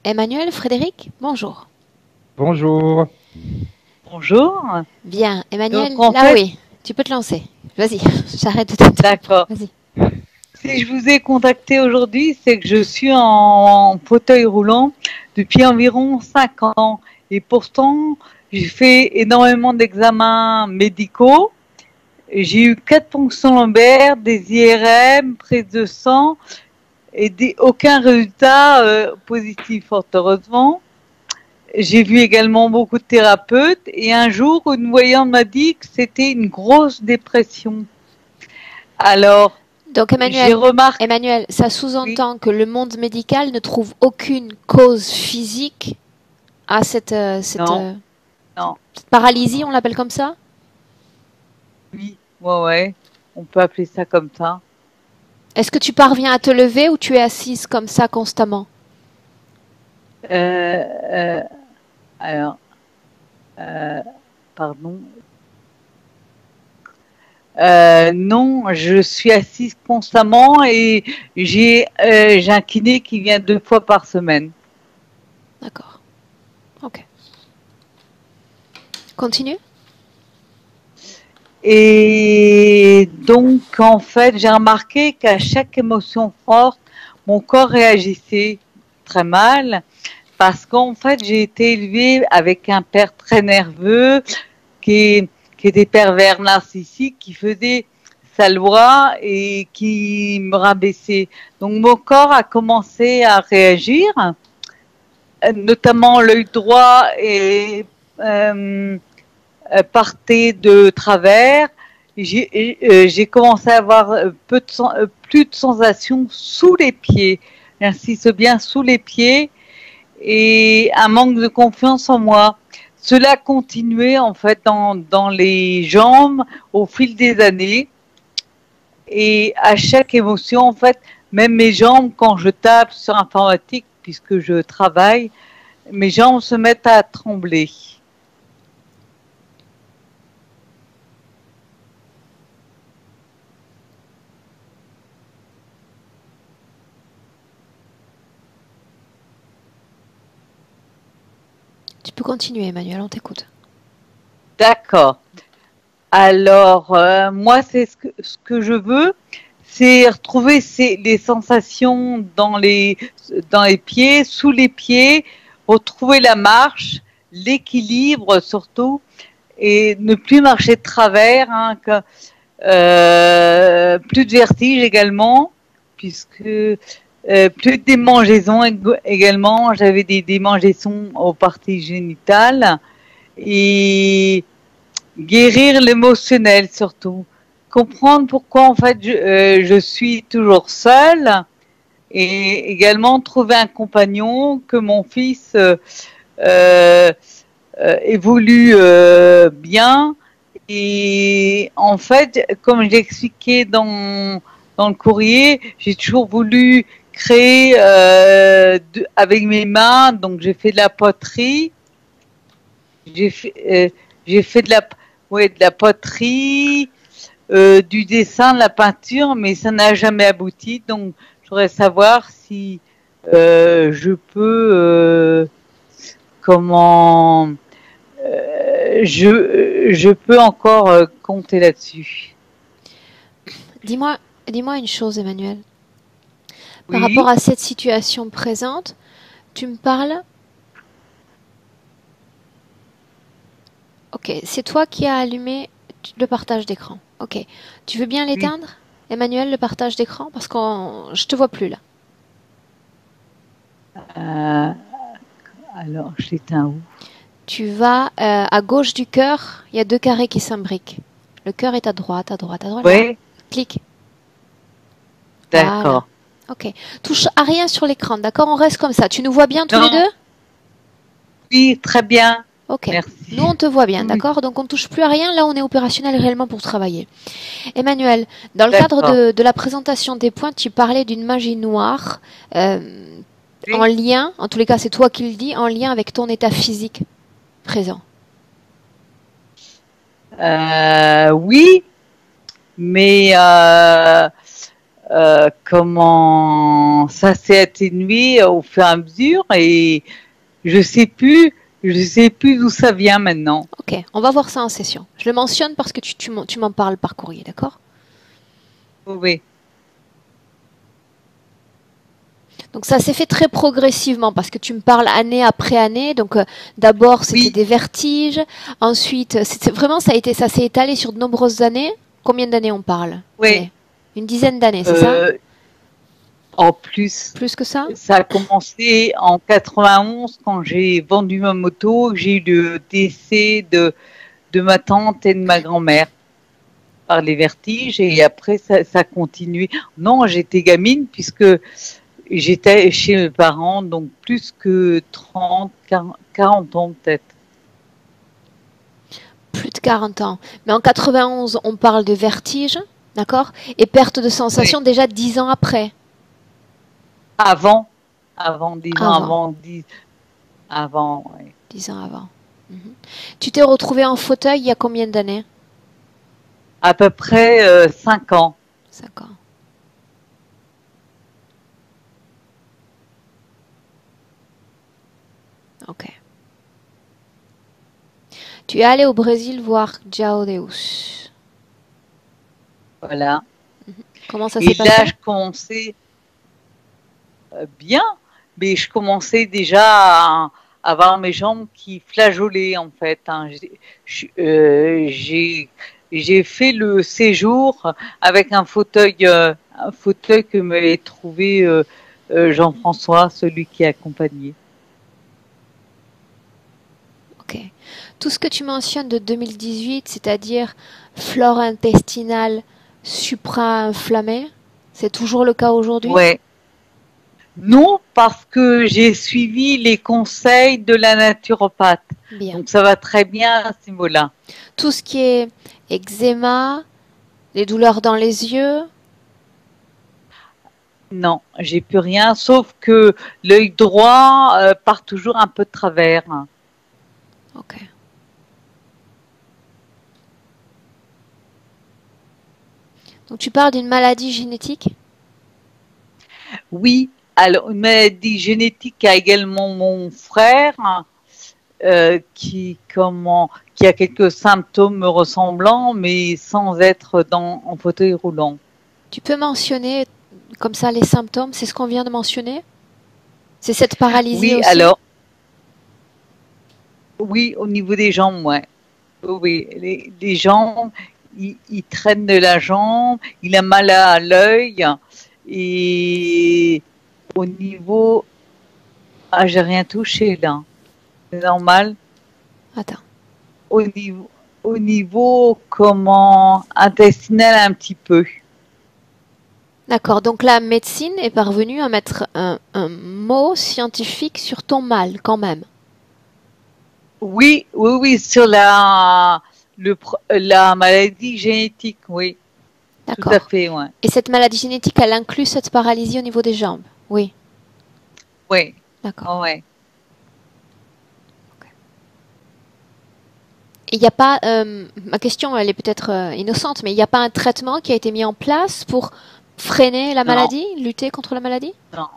Emmanuel, Frédéric, bonjour. Bonjour. Bonjour. Bien, Emmanuel, Donc en là fait, oui, tu peux te lancer. Vas-y, j'arrête de t'interrompre. d'accord. Vas-y. Si je vous ai contacté aujourd'hui, c'est que je suis en fauteuil roulant depuis environ 5 ans. Et pourtant, j'ai fait énormément d'examens médicaux. J'ai eu 4 ponctions lombaires, des IRM, prise de sang et aucun résultat positif, fort heureusement. J'ai vu également beaucoup de thérapeutes et un jour, une voyante m'a dit que c'était une grosse dépression. Alors, Donc j'ai Emmanuel, remarqué, Emmanuel, ça oui, sous-entend que le monde médical ne trouve aucune cause physique à non, non, cette non, paralysie, non, on l'appelle comme ça? oui, ouais, ouais, on peut appeler ça comme ça. Est-ce que tu parviens à te lever ou tu es assise comme ça constamment? Euh, euh, alors, euh, pardon. Non, je suis assise constamment et j'ai un kiné qui vient 2 fois par semaine. D'accord, ok. Continue. Et donc, en fait, j'ai remarqué qu'à chaque émotion forte, mon corps réagissait très mal parce qu'en fait, j'ai été élevée avec un père très nerveux qui, qui était pervers narcissique, qui faisait sa loi et qui me rabaissait. Donc, mon corps a commencé à réagir, notamment l'œil droit et euh, partait de travers. J'ai commencé à avoir plus de sensations sous les pieds. J'insiste bien sous les pieds et un manque de confiance en moi. Cela continuait en fait dans les jambes au fil des années et à chaque émotion en fait, même mes jambes quand je tape sur informatique puisque je travaille, mes jambes se mettent à trembler. Tu peux continuer, Emmanuel, on t'écoute. D'accord. Alors, moi, c'est ce que je veux, c'est retrouver les sensations dans les pieds, sous les pieds, retrouver la marche, l'équilibre surtout, et ne plus marcher de travers, hein, plus de vertige également, puisque plus de démangeaisons également, j'avais des démangeaisons aux parties génitales, et guérir l'émotionnel surtout. Comprendre pourquoi en fait je suis toujours seule et également trouver un compagnon que mon fils euh, évolue bien. Et en fait, comme je l'ai expliqué dans le courrier, j'ai toujours voulu créer avec mes mains. Donc j'ai fait de la poterie, j'ai fait, j'ai fait de la poterie, du dessin, de la peinture, mais ça n'a jamais abouti. Donc, je voudrais savoir si je peux, comment, je peux encore compter là-dessus. Dis-moi, dis-moi une chose, Emmanuel. Par rapport Oui, à cette situation présente, tu me parles. Ok, c'est toi qui as allumé le partage d'écran. Ok, tu veux bien oui. l'éteindre, Emmanuel, le partage d'écran, parce que je te vois plus là. Euh, alors, je l'éteins où? Tu vas à gauche du cœur, il y a deux carrés qui s'imbriquent. Le cœur est à droite, à droite, à droite. Là, Oui, clique. Voilà. d'accord. Ok. Touche à rien sur l'écran, d'accord? On reste comme ça. Tu nous vois bien tous les Non, deux? oui, très bien. Ok. Nous, Merci. on te voit bien, Oui, d'accord? Donc, on ne touche plus à rien. Là, on est opérationnel réellement pour travailler. Emmanuel, dans le cadre d'accord. de la présentation des points, tu parlais d'une magie noire en Oui. lien, en tous les cas, c'est toi qui le dis, en lien avec ton état physique présent. Oui, mais comment ça s'est atténué au fur et à mesure et je sais plus d'où ça vient maintenant. Ok, on va voir ça en session. Je le mentionne parce que tu m'en parles par courrier, d'accord? Oui, Donc ça s'est fait très progressivement parce que tu me parles année après année. Donc d'abord c'était oui, des vertiges, ensuite c'était vraiment ça s'est étalé sur de nombreuses années. Combien d'années on parle? oui. Allez, une dizaine d'années, c'est ça? Euh, En plus, Plus que ça? ça a commencé en 91 quand j'ai vendu ma moto. J'ai eu le décès de ma tante et de ma grand-mère par les vertiges et après ça a continué. Non, j'étais gamine puisque j'étais chez mes parents, donc plus que 30, 40 ans peut-être. Plus de 40 ans. Mais en 91, on parle de vertige, d'accord? Et perte de Oui. sensation déjà 10 ans après. Avant, 10 ans Avant. avant, avant, ouais. 10 ans avant. Mhm. Tu t'es retrouvé en fauteuil il y a combien d'années? À peu près 5 ans. 5 ans. Ok. Tu es allé au Brésil voir João Deus. Voilà. Comment ça Et s'est là, passé? je commençais bien, mais je commençais déjà à avoir mes jambes qui flageolaient en fait. Hein. J'ai fait le séjour avec un fauteuil que m'avait trouvé Jean-François, celui qui accompagnait. Ok. Tout ce que tu mentionnes de 2018, c'est-à-dire flore intestinale supra-inflammée, c'est toujours le cas aujourd'hui? Ouais. Non, parce que j'ai suivi les conseils de la naturopathe. Bien. Donc ça va très bien à ce niveau-là. Tout ce qui est eczéma, les douleurs dans les yeux, Non, j'ai plus rien, sauf que l'œil droit part toujours un peu de travers. ok. Donc tu parles d'une maladie génétique? Oui, alors une maladie génétique a également mon frère qui a quelques symptômes ressemblants, mais sans être en fauteuil roulant. Tu peux mentionner comme ça les symptômes, c'est ce qu'on vient de mentionner? C'est cette paralysie Oui, aussi? alors oui, au niveau des jambes, ouais. Oui, les jambes, il traîne de la jambe, il a mal à l'œil et au niveau, ah, j'ai rien touché là, c'est normal. Attends. Au niveau, au niveau comment intestinal un petit peu. D'accord, donc la médecine est parvenue à mettre un mot scientifique sur ton mal quand même. Oui, oui, oui, sur la maladie génétique, oui, tout à D'accord. fait, ouais. Et cette maladie génétique, elle inclut cette paralysie au niveau des jambes? Oui, Oui, d'accord. ouais. Et il n'y a pas, ma question, elle est peut-être innocente, mais il n'y a pas un traitement qui a été mis en place pour freiner la Non, maladie, lutter contre la maladie? non,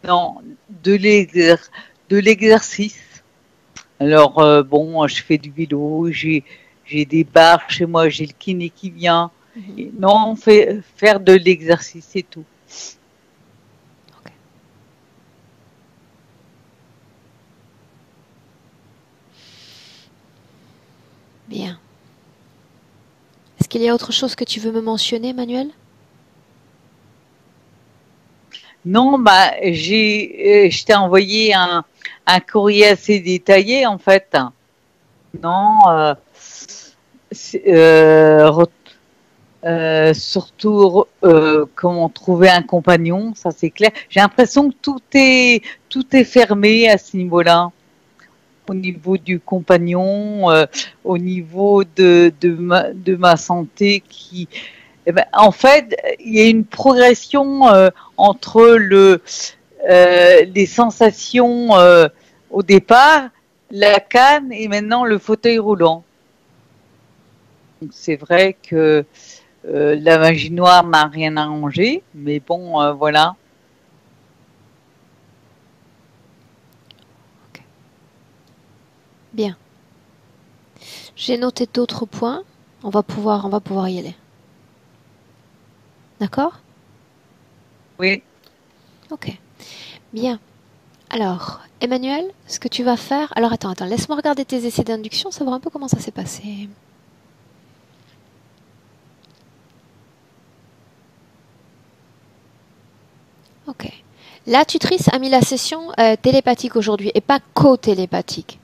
non, de l'exercice. Alors, bon, je fais du vélo, j'ai des barres chez moi, j'ai le kiné qui vient. Mhm. Et non, on fait faire de l'exercice, c'est tout. Ok. Bien. Est-ce qu'il y a autre chose que tu veux me mentionner, Manuel? Non, bah, je t'ai envoyé un courrier assez détaillé, en fait. Non, surtout comment trouver un compagnon, ça c'est clair. J'ai l'impression que tout est fermé à ce niveau-là, au niveau du compagnon, au niveau de ma santé qui. Eh ben, en fait, il y a une progression entre les sensations au départ, la canne et maintenant le fauteuil roulant. Donc c'est vrai que la magie noire n'a rien arrangé, mais bon, voilà. Ok. Bien. J'ai noté d'autres points. On va pouvoir y aller. D'accord? Oui. Ok. Bien. Alors, Emmanuel, ce que tu vas faire... Alors attends, laisse-moi regarder tes essais d'induction, savoir un peu comment ça s'est passé. Ok. La tutrice a mis la session télépathique aujourd'hui et pas co-télépathique.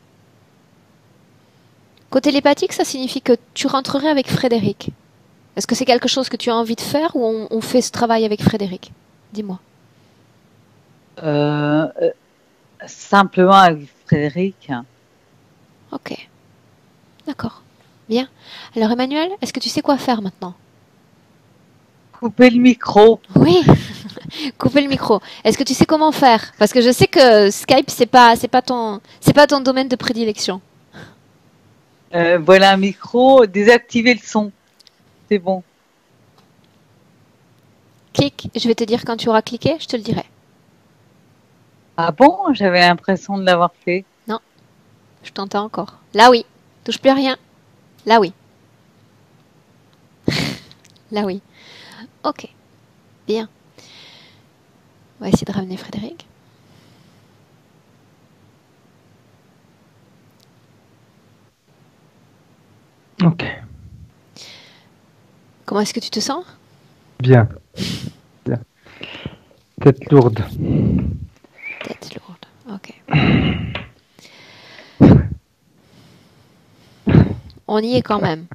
Co-télépathique, ça signifie que tu rentrerais avec Frédéric. Est-ce que c'est quelque chose que tu as envie de faire ou on fait ce travail avec Frédéric? Dis-moi. Euh, euh, Simplement avec Frédéric. Ok. D'accord. Bien. Alors Emmanuel, est-ce que tu sais quoi faire maintenant? Couper le micro. Oui. Couper le micro. Est-ce que tu sais comment faire? Parce que je sais que Skype c'est pas ton domaine de prédilection. Voilà un micro, désactiver le son. C'est bon. Clique. Je vais te dire quand tu auras cliqué, je te le dirai. Ah bon? J'avais l'impression de l'avoir fait. Non, je t'entends encore. Là oui. Touche plus à rien. Là oui. Là oui. Ok. Bien. On va essayer de ramener Frédéric. Ok, Comment est-ce que tu te sens? bien, bien. Tête lourde. Tête lourde. Ok. On y est quand même.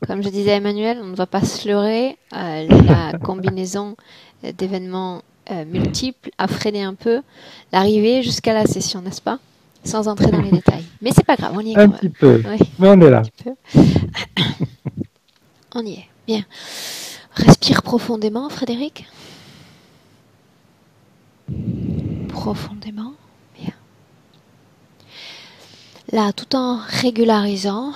Comme je disais à Emmanuel, on ne va pas se leurrer. La combinaison d'événements multiples a freiné un peu l'arrivée jusqu'à la session, n'est-ce pas? Sans entrer dans les détails. Mais c'est pas grave, on y est Un quand même. petit peu, Oui, mais on est là. un petit peu. On y est. Bien. Respire profondément, Frédéric. Profondément. Bien. Là, tout en régularisant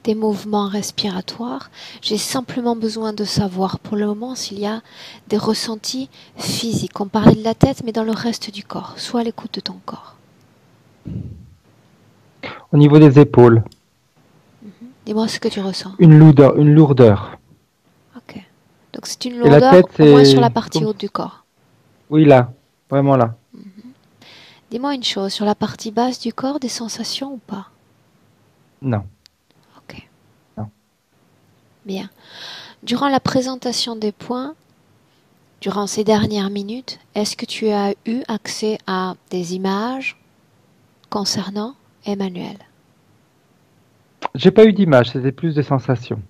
des mouvements respiratoires, j'ai simplement besoin de savoir pour le moment s'il y a des ressentis physiques. On parlait de la tête, mais dans le reste du corps, soit à l'écoute de ton corps. Au niveau des épaules, Dis-moi ce que tu ressens. une lourdeur, une lourdeur. Ok. Donc c'est une Et la lourdeur tête, au moins sur la c'est partie comme... haute du corps. Oui, là, vraiment là. Dis-moi une chose, sur la partie basse du corps, des sensations ou pas? Non, Ok. non. Bien. Durant la présentation des points, durant ces dernières minutes, est-ce que tu as eu accès à des images concernant Emmanuel? J'ai pas eu d'image, c'était plus des sensations.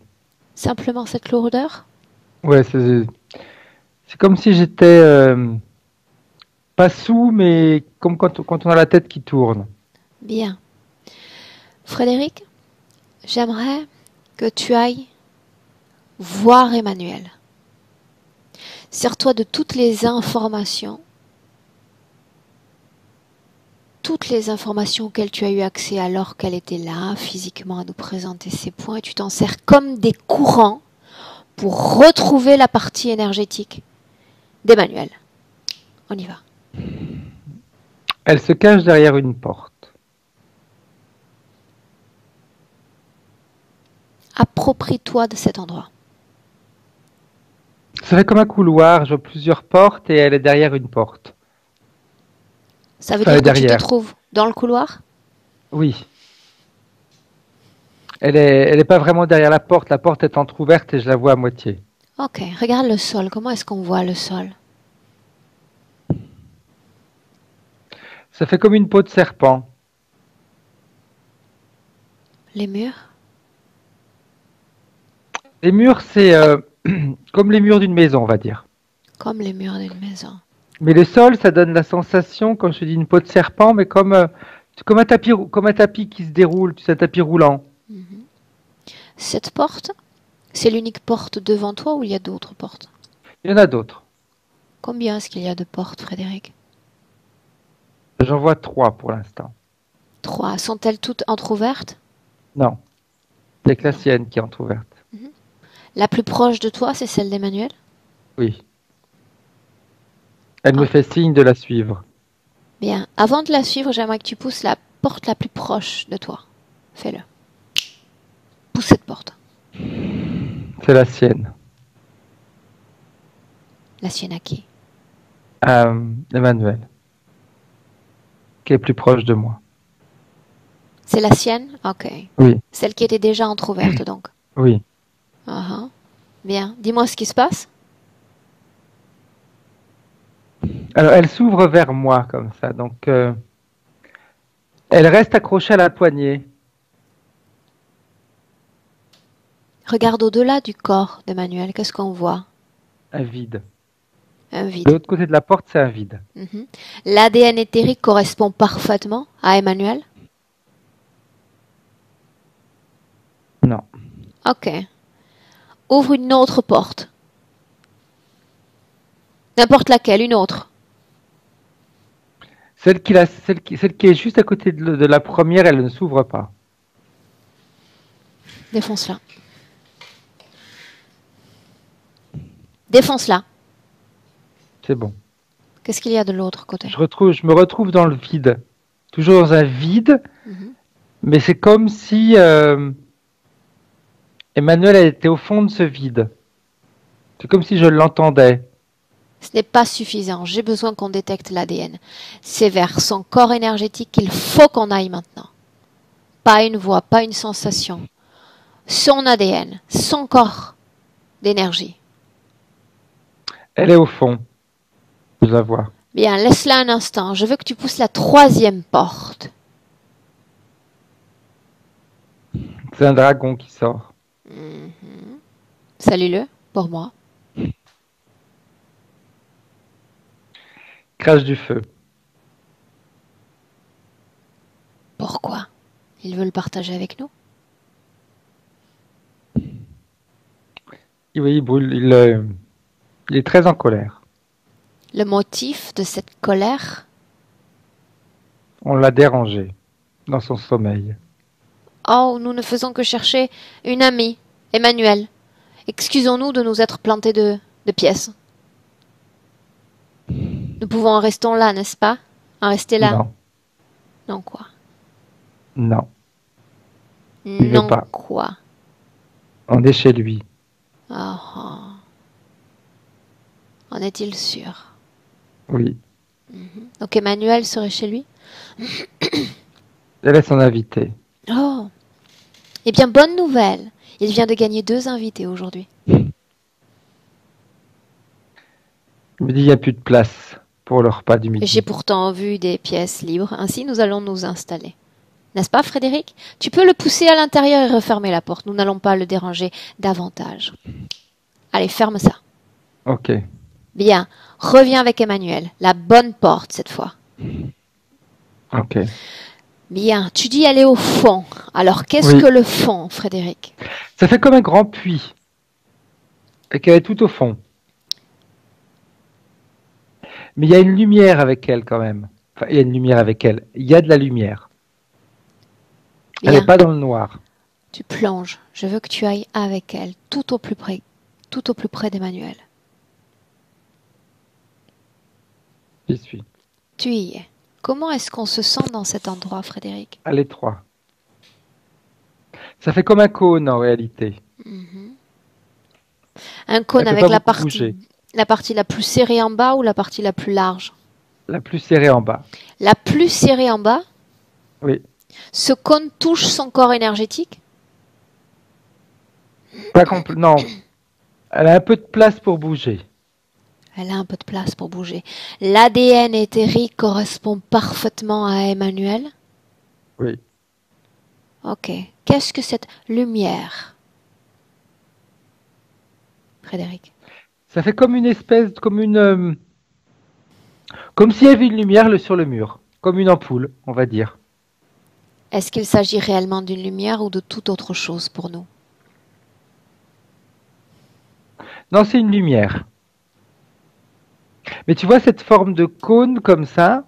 Simplement cette lourdeur? Ouais, c'est comme si j'étais pas sous, mais comme quand on a la tête qui tourne. Bien. Frédéric, j'aimerais que tu ailles voir Emmanuel. Sers-toi de toutes les informations auxquelles tu as eu accès alors qu'elle était là, physiquement, à nous présenter ses points, et tu t'en sers comme des courants pour retrouver la partie énergétique d'Emmanuel. On y va. Elle se cache derrière une porte. Approprie-toi de cet endroit. Ça fait comme un couloir, je vois plusieurs portes et elle est derrière une porte. Ça veut Enfin, elle dire est que tu te derrière. trouves dans le couloir? Oui. Elle est pas vraiment derrière la porte est entrouverte et je la vois à moitié. Ok, regarde le sol. Comment est-ce qu'on voit le sol? Ça fait comme une peau de serpent. Les murs? Les murs, c'est comme les murs d'une maison, on va dire. Comme les murs d'une maison. Mais le sol, ça donne la sensation, quand je dis une peau de serpent, mais comme un tapis qui se déroule, tu sais, un tapis roulant. Mhm. Cette porte, c'est l'unique porte devant toi ou il y a d'autres portes? Il y en a d'autres. Combien est-ce qu'il y a de portes, Frédéric? J'en vois 3 pour l'instant. 3. Sont-elles toutes entr'ouvertes? Non, c'est que la Non. sienne qui est entrouverte. La plus proche de toi, c'est celle d'Emmanuel? Oui. Elle me Ah. fait signe de la suivre. Bien. Avant de la suivre, j'aimerais que tu pousses la porte la plus proche de toi. Fais-le. Pousse cette porte. C'est la sienne. La sienne à qui? Emmanuel, qui est plus proche de moi. C'est la sienne? Ok. Oui, Celle qui était déjà entrouverte, donc. oui. Ah, bien. Dis-moi ce qui se passe. Alors, elle s'ouvre vers moi comme ça. Donc, elle reste accrochée à la poignée. Regarde au-delà du corps d'Emmanuel. Qu'est-ce qu'on voit? Un vide. Un De vide. l'autre côté de la porte, c'est un vide. Mhm. L'ADN éthérique correspond parfaitement à Emmanuel? Non. Ok. Ouvre une autre porte. N'importe laquelle, une autre. Celle qui est juste à côté de la première, elle ne s'ouvre pas. Défonce-la. Défonce-la. C'est bon. Qu'est-ce qu'il y a de l'autre côté? Je me retrouve dans le vide. Toujours dans un vide, Mhm. mais c'est comme si Emmanuel elle était au fond de ce vide. C'est comme si je l'entendais. Ce n'est pas suffisant. J'ai besoin qu'on détecte l'ADN. C'est vers son corps énergétique qu'il faut qu'on aille maintenant. Pas une voix, pas une sensation. Son ADN, son corps d'énergie. Elle est au fond. Je la vois. Bien, laisse-la un instant. Je veux que tu pousses la troisième porte. C'est un dragon qui sort. Salue-le pour moi. Crache du feu. Pourquoi? Il veut le partager avec nous? Oui, il brûle. Il est très en colère. Le motif de cette colère? On l'a dérangé dans son sommeil. Oh, nous ne faisons que chercher une amie, Emmanuel. Excusons-nous de nous être plantés de pièces. Nous pouvons en rester là, n'est-ce pas? En rester là? Non, Non quoi? non. Il veut Non pas. quoi? On est chez lui. Ah, ah. En est-il sûr? Oui. Donc Emmanuel serait chez lui? Elle est son invitée. Oh! Eh bien, bonne nouvelle! Il vient de gagner 2 invités aujourd'hui. Il me dit il n'y a plus de place pour le repas du midi. J'ai pourtant vu des pièces libres, ainsi nous allons nous installer. N'est-ce pas, Frédéric? Tu peux le pousser à l'intérieur et refermer la porte. Nous n'allons pas le déranger davantage. Allez, ferme ça. Ok. Bien, reviens avec Emmanuel. La bonne porte cette fois. Ok. Bien, tu dis aller au fond. Alors, qu'est-ce Oui. que le fond, Frédéric? Ça fait comme un grand puits. Et qu'elle est tout au fond. Mais il y a une lumière avec elle quand même. Enfin, il y a une lumière avec elle. Il y a de la lumière. Elle Bien, n'est pas dans le noir. tu plonges. Je veux que tu ailles avec elle, tout au plus près d'Emmanuel. J'y suis. Tu y es. Comment est-ce qu'on se sent dans cet endroit, Frédéric? À l'étroit. Ça fait comme un cône en réalité. Un cône Elle peut avec pas la beaucoup bouger. partie la plus serrée en bas ou la partie la plus large? La plus serrée en bas. La plus serrée en bas? Oui. Ce cône touche son corps énergétique? Pas non. Elle a un peu de place pour bouger. Elle a un peu de place pour bouger. L'ADN éthérique correspond parfaitement à Emmanuel? Oui. Ok. Qu'est-ce que cette lumière, Frédéric? Ça fait comme une espèce, comme s'il y avait une lumière sur le mur. Comme une ampoule, on va dire. Est-ce qu'il s'agit réellement d'une lumière ou de toute autre chose pour nous? Non, c'est une lumière. Mais tu vois cette forme de cône comme ça,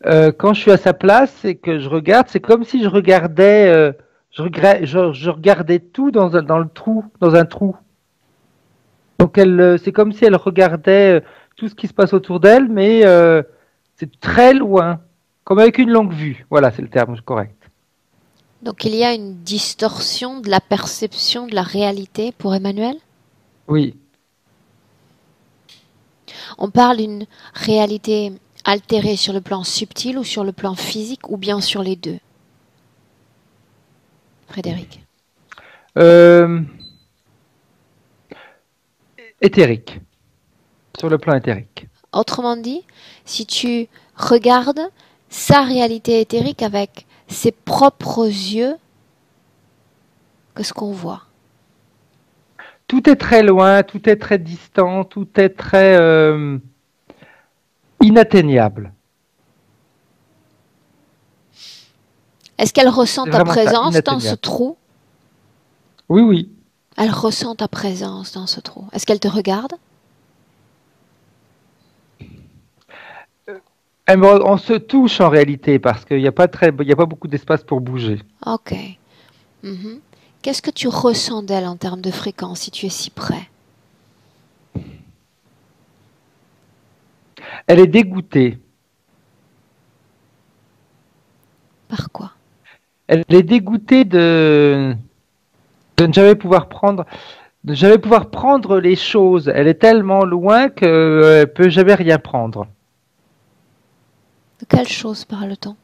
quand je suis à sa place et que je regarde, c'est comme si je regardais je regardais tout dans le trou, dans un trou. Donc c'est comme si elle regardait tout ce qui se passe autour d'elle, mais c'est très loin, comme avec une longue vue. Voilà, c'est le terme correct. Donc il y a une distorsion de la perception de la réalité pour Emmanuel? Oui. On parle d'une réalité altérée sur le plan subtil ou sur le plan physique ou bien sur les deux? Frédéric. Éthérique. Sur le plan éthérique. Autrement dit, si tu regardes sa réalité éthérique avec ses propres yeux, qu'est-ce qu'on voit? Tout est très loin, tout est très distant, tout est très inatteignable. Est-ce qu'elle ressent C'est ta vraiment ça, présence dans ce inatteignable. trou? Oui, oui. Elle ressent ta présence dans ce trou. Est-ce qu'elle te regarde? On se touche en réalité parce qu'il n'y a pas beaucoup d'espace pour bouger. Ok. Mhm. Qu'est-ce que tu ressens d'elle en termes de fréquence si tu es si près? Elle est dégoûtée. Par quoi? Elle est dégoûtée de ne jamais pouvoir prendre, de ne jamais pouvoir prendre les choses. Elle est tellement loin qu'elle ne peut jamais rien prendre. De quelle chose parle-t-on?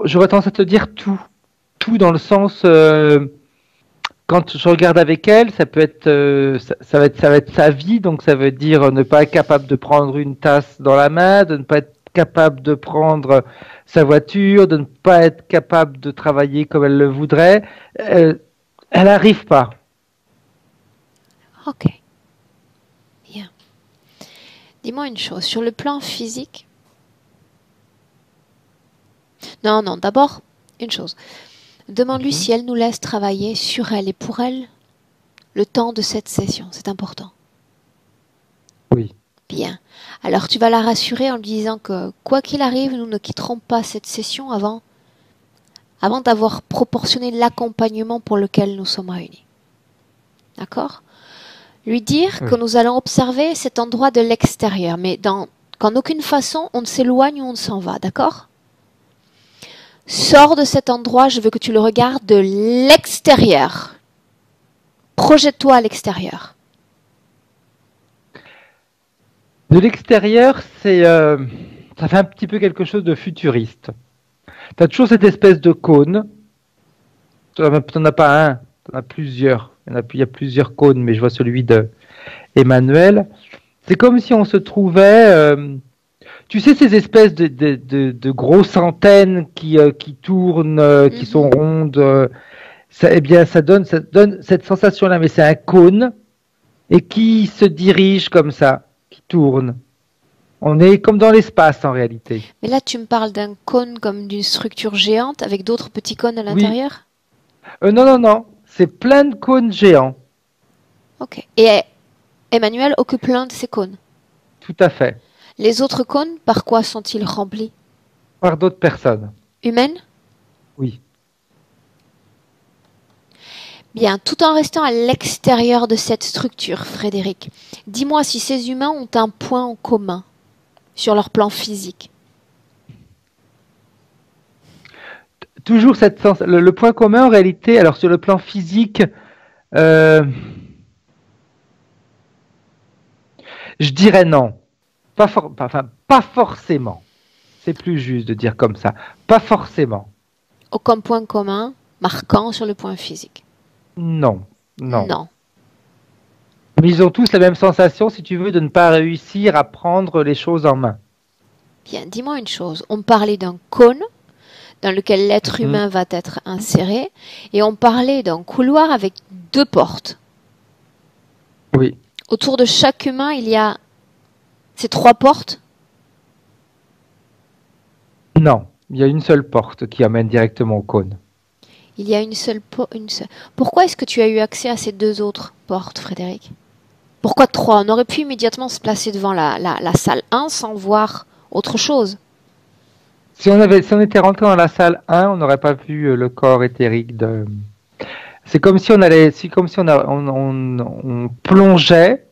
J'aurais tendance à te dire tout. Tout dans le sens, quand je regarde avec elle, ça peut être, ça va être sa vie, donc ça veut dire ne pas être capable de prendre une tasse dans la main, de ne pas être capable de prendre sa voiture, de ne pas être capable de travailler comme elle le voudrait. Elle n'arrive pas. Ok. Bien. Dis-moi une chose. Sur le plan physique. Non, non. D'abord, une chose. Demande-lui si elle nous laisse travailler sur elle et pour elle le temps de cette session. C'est important. Oui. Bien. Alors tu vas la rassurer en lui disant que quoi qu'il arrive, nous ne quitterons pas cette session avant d'avoir proportionné l'accompagnement pour lequel nous sommes réunis. D'accord? Lui dire que nous allons observer cet endroit de l'extérieur, mais qu'en aucune façon on ne s'éloigne ou on ne s'en va. D'accord? Sors de cet endroit, je veux que tu le regardes de l'extérieur. Projette-toi à l'extérieur. De l'extérieur, ça fait un petit peu quelque chose de futuriste. Tu as toujours cette espèce de cône. Tu n'en as pas un, tu en as plusieurs. Il y a plusieurs cônes, mais je vois celui de Emmanuel. C'est comme si on se trouvait, tu sais, ces espèces de grosses antennes qui tournent, qui sont rondes. Eh bien, ça donne cette sensation-là, mais c'est un cône et qui se dirige comme ça, qui tourne. On est comme dans l'espace en réalité. Mais là, tu me parles d'un cône comme d'une structure géante avec d'autres petits cônes à l'intérieur? Non, non, non. C'est plein de cônes géants. Ok. Et Emmanuel occupe l'un de ces cônes? Tout à fait. Les autres cônes, par quoi sont-ils remplis? Par d'autres personnes. Humaines? Oui. Bien, tout en restant à l'extérieur de cette structure, Frédéric, dis-moi si ces humains ont un point en commun sur leur plan physique. Toujours le point commun en réalité, alors sur le plan physique, je dirais non. Pas forcément. C'est plus juste de dire comme ça. Pas forcément. Aucun point commun marquant sur le point physique. Non. Non. Non. Mais ils ont tous la même sensation, si tu veux, de ne pas réussir à prendre les choses en main. Bien, dis-moi une chose. On parlait d'un cône dans lequel l'être humain va être inséré, et on parlait d'un couloir avec 2 portes. Oui. Autour de chaque humain, il y a ces 3 portes? Non, il y a une seule porte qui amène directement au cône. Il y a une seule. Pourquoi est-ce que tu as eu accès à ces 2 autres portes, Frédéric? Pourquoi 3? On aurait pu immédiatement se placer devant la salle 1 sans voir autre chose. Si on était rentré dans la salle 1, on n'aurait pas vu le corps éthérique de. C'est comme si on allait, c'est comme si on plongeait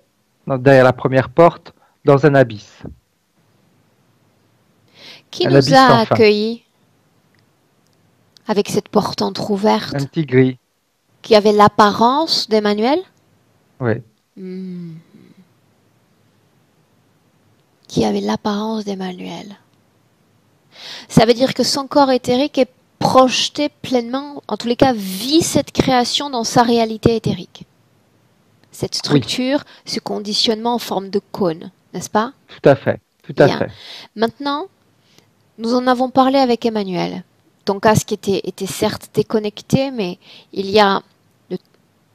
derrière la première porte dans un abysse. Qui Un nous abysse a sans fin. accueillis avec cette porte entr'ouverte Un petit gris. qui avait l'apparence d'Emmanuel? Oui. Qui avait l'apparence d'Emmanuel. Ça veut dire que son corps éthérique est projeté pleinement, en tous les cas, vit cette création dans sa réalité éthérique. Cette structure, ce conditionnement en forme de cône, n'est-ce pas? Tout à fait. Tout à Bien. fait. Maintenant, nous en avons parlé avec Emmanuel. Ton casque était certes déconnecté, mais il y a de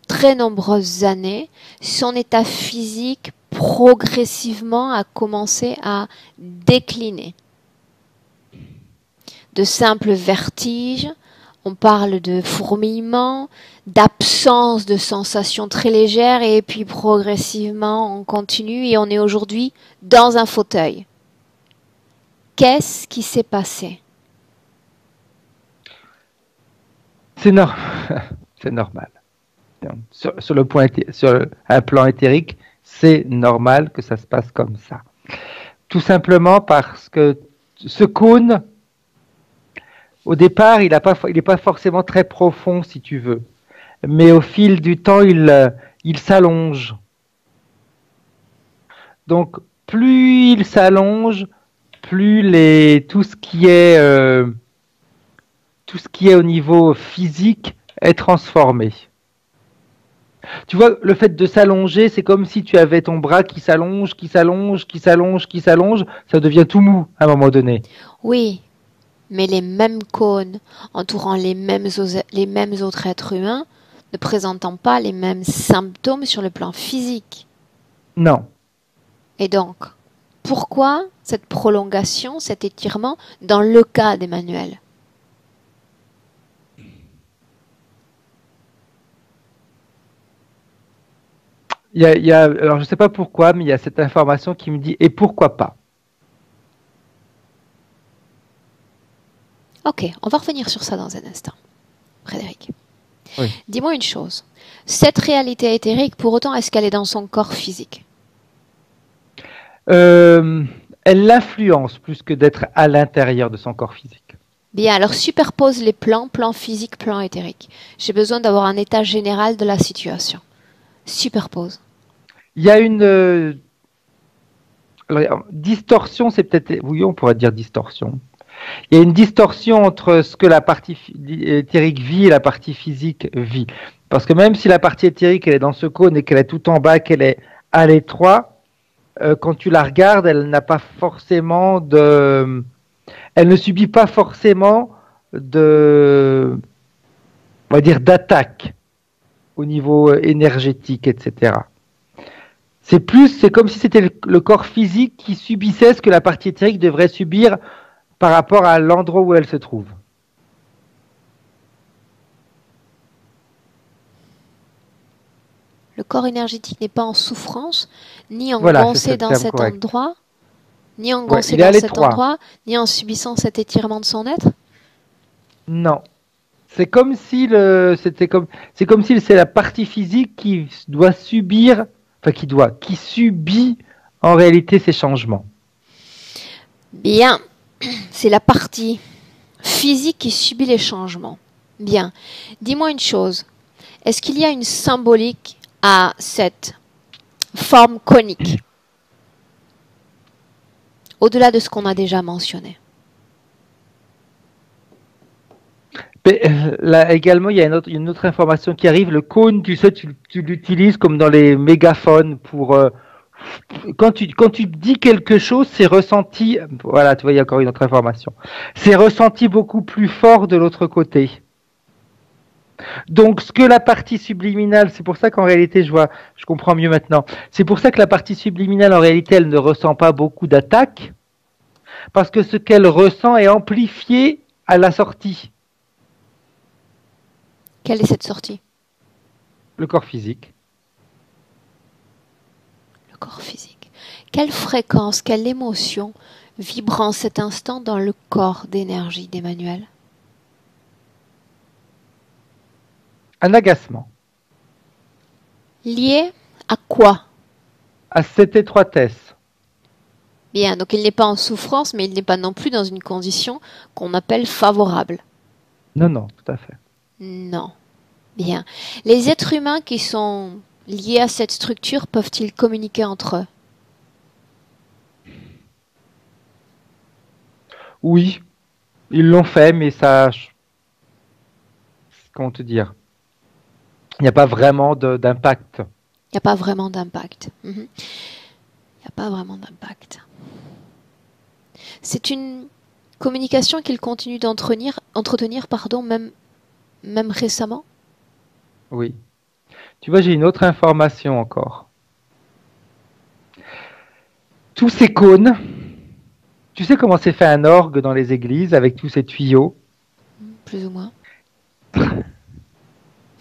très nombreuses années, son état physique progressivement a commencé à décliner. De simples vertiges, on parle de fourmillement, d'absence de sensations très légères, et puis progressivement on continue et on est aujourd'hui dans un fauteuil. Qu'est-ce qui s'est passé? C'est normal. Sur un plan éthérique, c'est normal que ça se passe comme ça. Tout simplement parce que ce cône, au départ, il n'est pas forcément très profond, si tu veux. Mais au fil du temps, il s'allonge. Donc, plus il s'allonge, plus tout ce qui est au niveau physique est transformé. Tu vois, le fait de s'allonger, c'est comme si tu avais ton bras qui s'allonge, qui s'allonge, qui s'allonge, qui s'allonge, ça devient tout mou à un moment donné. Oui, mais les mêmes cônes entourant les mêmes autres êtres humains ne présentant pas les mêmes symptômes sur le plan physique. Non. Et donc, pourquoi cette prolongation, cet étirement dans le cas d'Emmanuel? Alors je ne sais pas pourquoi, mais il y a cette information qui me dit et pourquoi pas. Ok, on va revenir sur ça dans un instant. Frédéric, Oui. dis-moi une chose. Cette réalité éthérique, pour autant, est-ce qu'elle est dans son corps physique? Elle l'influence plus que d'être à l'intérieur de son corps physique. Bien, alors superpose les plans, plan physique, plan éthérique. J'ai besoin d'avoir un état général de la situation. Superpose. Il y a une distorsion, c'est peut-être, oui, on pourrait dire distorsion. Il y a une distorsion entre ce que la partie éthérique vit et la partie physique vit. Parce que même si la partie éthérique elle est dans ce cône et qu'elle est tout en bas, qu'elle est à l'étroit, quand tu la regardes, elle n'a pas forcément de, elle ne subit pas forcément de, on va dire, d'attaque au niveau énergétique, etc. C'est comme si c'était le corps physique qui subissait ce que la partie éthérique devrait subir par rapport à l'endroit où elle se trouve. Le corps énergétique n'est pas en souffrance, ni Voilà, engoncé c'est dans le terme cet correct. endroit, ni Ouais, engoncé il est à dans cet l'étroit. endroit, ni en subissant cet étirement de son être. Non. C'est comme si c'est la partie physique qui doit subir, enfin qui subit en réalité ces changements. Bien, c'est la partie physique qui subit les changements. Bien, dis-moi une chose. Est-ce qu'il y a une symbolique à cette forme conique, au-delà de ce qu'on a déjà mentionné? Mais, là également, il y a une autre information qui arrive. Le cône, tu sais, tu l'utilises comme dans les mégaphones pour quand tu dis quelque chose, c'est ressenti. Voilà, tu vois, il y a encore une autre information. C'est ressenti beaucoup plus fort de l'autre côté. Donc, ce que la partie subliminale, c'est pour ça qu'en réalité, je comprends mieux maintenant. C'est pour ça que la partie subliminale, en réalité, elle ne ressent pas beaucoup d'attaques, parce que ce qu'elle ressent est amplifié à la sortie. Quelle est cette sortie? Le corps physique. Le corps physique. Quelle fréquence, quelle émotion vibre en cet instant dans le corps d'énergie d'Emmanuel? Un agacement. Lié à quoi? À cette étroitesse. Bien, donc il n'est pas en souffrance, mais il n'est pas non plus dans une condition qu'on appelle favorable. Non, non, tout à fait. Non. Bien. Les êtres humains qui sont liés à cette structure peuvent-ils communiquer entre eux? Oui, ils l'ont fait, mais ça, comment te dire, il n'y a pas vraiment d'impact. Il n'y a pas vraiment d'impact. Il n'y a pas vraiment d'impact. C'est une communication qu'il continue entretenir, pardon, même récemment. Oui. Tu vois, j'ai une autre information encore. Tous ces cônes, tu sais comment c'est fait un orgue dans les églises avec tous ces tuyaux? Plus ou moins.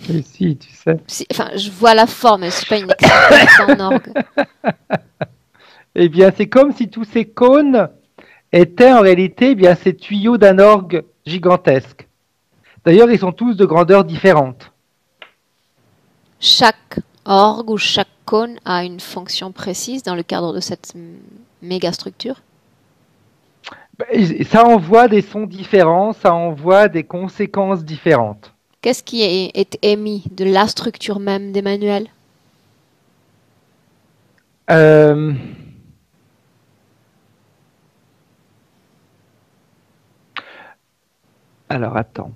Mais si, tu sais. Enfin, je vois la forme, mais je ne suis pas une experte en orgue. Eh bien, c'est comme si tous ces cônes étaient en réalité ces tuyaux d'un orgue gigantesque. D'ailleurs, ils sont tous de grandeurs différentes. Chaque orgue ou chaque cône a une fonction précise dans le cadre de cette méga structure. Ça envoie des sons différents, ça envoie des conséquences différentes. Qu'est-ce qui est émis de la structure même d'Emmanuel? Alors, attends.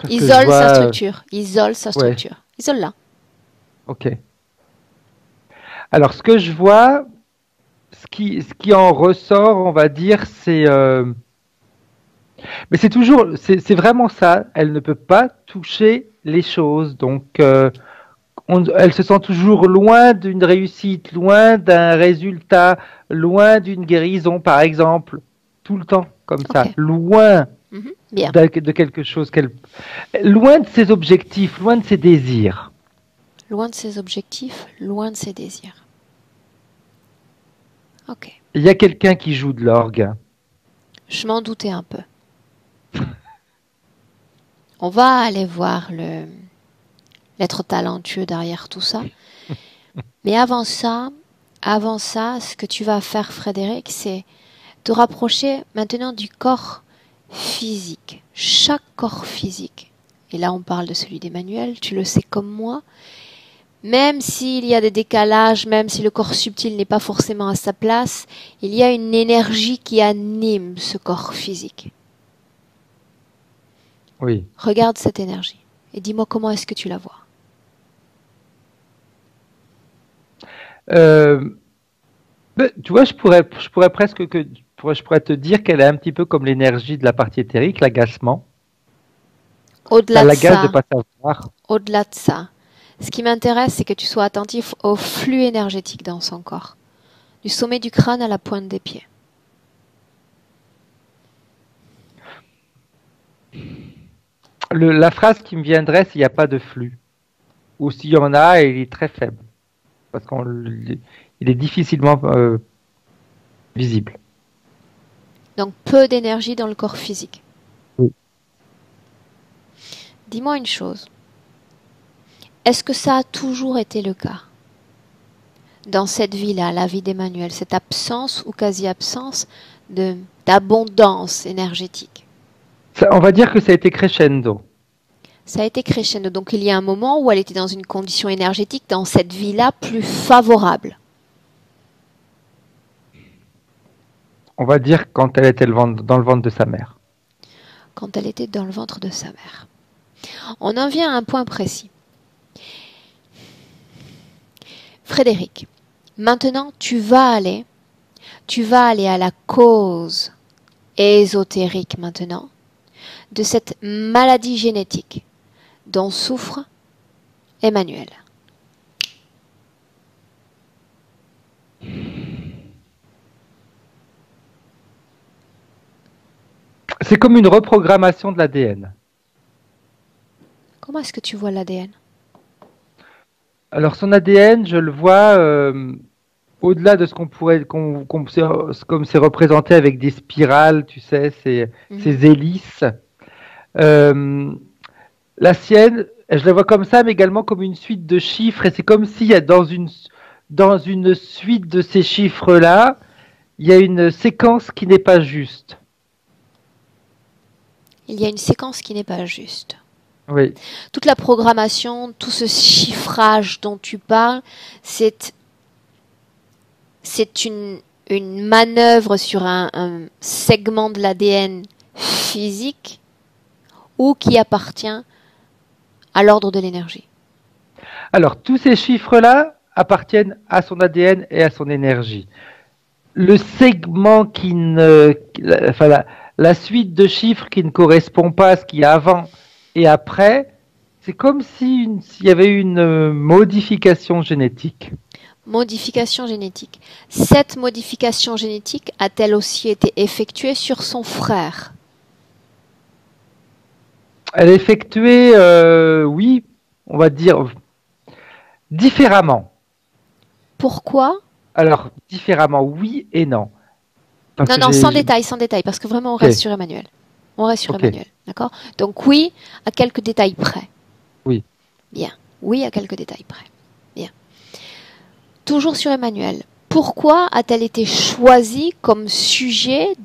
Isole sa structure. Isole sa structure. Ouais. Isole-la. Ok. Alors, ce que je vois, ce qui en ressort, on va dire, c'est... Mais c'est vraiment ça. Elle ne peut pas toucher les choses. Donc, elle se sent toujours loin d'une réussite, loin d'un résultat, loin d'une guérison, par exemple. Tout le temps, comme ça. Loin de quelque chose. Loin de ses objectifs, loin de ses désirs. Loin de ses objectifs, loin de ses désirs. Ok. Il y a quelqu'un qui joue de l'orgue. Je m'en doutais un peu. On va aller voir l'être talentueux derrière tout ça. Mais avant ça, ce que tu vas faire, Frédéric, c'est te rapprocher maintenant du corps physique. Chaque corps physique. Et là, on parle de celui d'Emmanuel, tu le sais comme moi. Même s'il y a des décalages, même si le corps subtil n'est pas forcément à sa place, il y a une énergie qui anime ce corps physique. Oui. Regarde cette énergie et dis-moi comment est-ce que tu la vois. Tu vois, je pourrais presque je pourrais te dire qu'elle est un petit peu comme l'énergie de la partie éthérique, l'agacement. Au-delà de ça, de pas savoir. Au-delà de ça, ce qui m'intéresse, c'est que tu sois attentif au flux énergétique dans son corps, du sommet du crâne à la pointe des pieds. La phrase qui me viendrait, s'il n'y a pas de flux. Ou s'il y en a, il est très faible. Parce qu'il est difficilement visible. Donc peu d'énergie dans le corps physique. Oui. Dis-moi une chose. Est-ce que ça a toujours été le cas? Dans cette vie-là, la vie d'Emmanuel, cette absence ou quasi-absence d'abondance énergétique? On va dire que ça a été crescendo. Ça a été crescendo. Donc il y a un moment où elle était dans une condition énergétique, dans cette vie-là, plus favorable. On va dire quand elle était dans le ventre de sa mère. Quand elle était dans le ventre de sa mère. On en vient à un point précis. Frédéric, maintenant tu vas aller à la cause ésotérique maintenant de cette maladie génétique dont souffre Emmanuel. C'est comme une reprogrammation de l'ADN. Comment est-ce que tu vois l'ADN? Alors son ADN, je le vois au-delà de ce qu'on pourrait, comme c'est représenté avec des spirales, tu sais, ces hélices. La sienne, je la vois comme ça, mais également comme une suite de chiffres. Et c'est comme s'il y a dans une suite de ces chiffres-là, il y a une séquence qui n'est pas juste. Il y a une séquence qui n'est pas juste. Oui. Toute la programmation, tout ce chiffrage dont tu parles, c'est une manœuvre sur un segment de l'ADN physique ou qui appartient à l'ordre de l'énergie. Alors, tous ces chiffres-là appartiennent à son ADN et à son énergie. Le segment la suite de chiffres qui ne correspond pas à ce qu'il y a avant et après, c'est comme s'il y avait une modification génétique. Modification génétique. Cette modification génétique a-t-elle aussi été effectuée sur son frère? Elle est effectuée, oui, on va dire, différemment. Pourquoi? Alors, différemment, oui et non. Non, sans détail, parce que vraiment, on reste sur Emmanuel. On reste sur Emmanuel, d'accord? Donc, oui, à quelques détails près. Oui. Bien. Oui, à quelques détails près. Bien. Toujours sur Emmanuel. Pourquoi a-t-elle été choisie comme sujet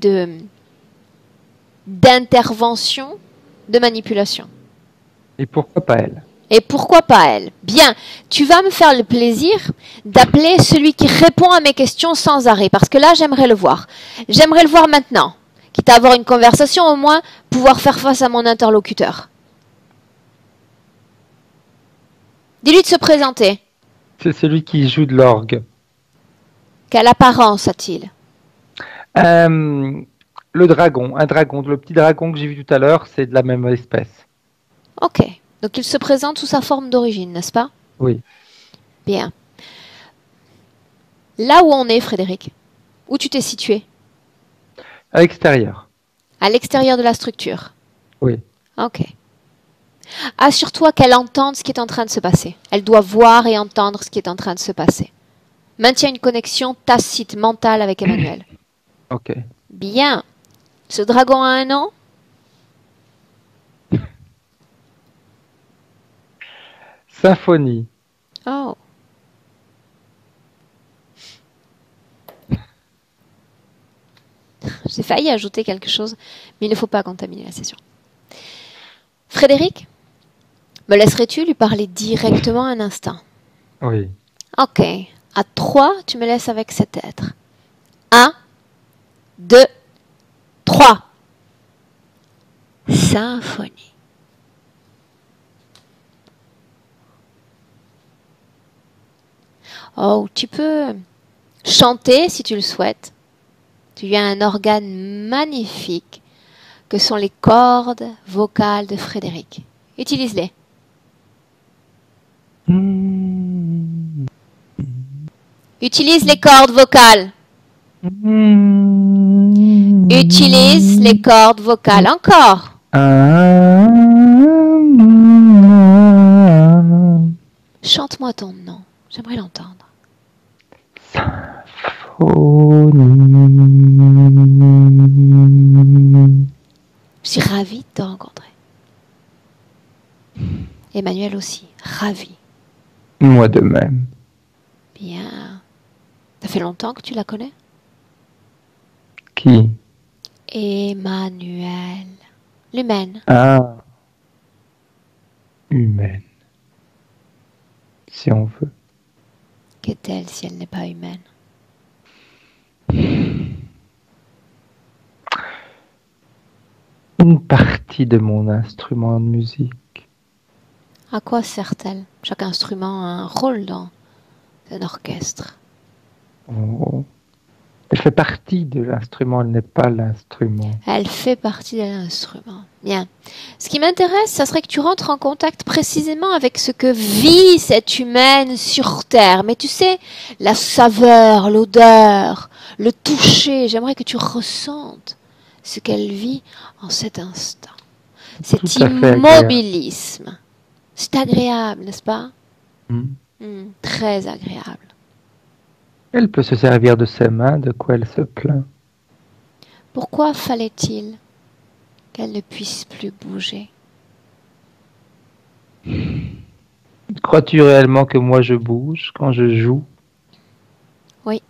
d'intervention, de manipulation? Et pourquoi pas elle? Et pourquoi pas elle? Bien, tu vas me faire le plaisir d'appeler celui qui répond à mes questions sans arrêt, parce que là, j'aimerais le voir. J'aimerais le voir maintenant, quitte à avoir une conversation, au moins pouvoir faire face à mon interlocuteur. Dis-lui de se présenter. C'est celui qui joue de l'orgue. Quelle apparence a-t-il? Le dragon, le petit dragon que j'ai vu tout à l'heure, c'est de la même espèce. Ok. Donc il se présente sous sa forme d'origine, n'est-ce pas? Oui. Bien. Là où on est, Frédéric, où tu t'es situé? À l'extérieur. À l'extérieur de la structure? Oui. Ok. Assure-toi qu'elle entende ce qui est en train de se passer. Elle doit voir et entendre ce qui est en train de se passer. Maintiens une connexion tacite, mentale avec Emmanuel. Ok. Bien. Ce dragon a un nom? Symphonie. Oh. J'ai failli ajouter quelque chose, mais il ne faut pas contaminer la session. Frédéric, me laisserais-tu lui parler directement un instant? Oui. Ok. À 3, tu me laisses avec cet être. 1, 2, 3. Symphonie. Oh, tu peux chanter si tu le souhaites. Tu as un organe magnifique que sont les cordes vocales de Frédéric. Utilise-les. Utilise les cordes vocales. Utilise les cordes vocales. Encore. Chante-moi ton nom. J'aimerais l'entendre. Je suis ravie de te rencontrer. Emmanuel aussi, ravi. Moi de même. Bien. Ça fait longtemps que tu la connais? Qui? Emmanuel. L'humaine. Ah. Humaine. Si on veut. Qu'est-elle si elle n'est pas humaine? Une partie de mon instrument de musique. À quoi sert-elle? Chaque instrument a un rôle dans un orchestre. Oh. Elle fait partie de l'instrument, elle n'est pas l'instrument. Elle fait partie de l'instrument. Bien. Ce qui m'intéresse, ça serait que tu rentres en contact précisément avec ce que vit cette humaine sur Terre. Mais tu sais, la saveur, l'odeur, le toucher, j'aimerais que tu ressentes ce qu'elle vit en cet instant. Cet immobilisme. C'est agréable, n'est-ce pas? Très agréable. Elle peut se servir de ses mains, de quoi elle se plaint. Pourquoi fallait-il qu'elle ne puisse plus bouger? Crois-tu réellement que moi je bouge quand je joue? Oui.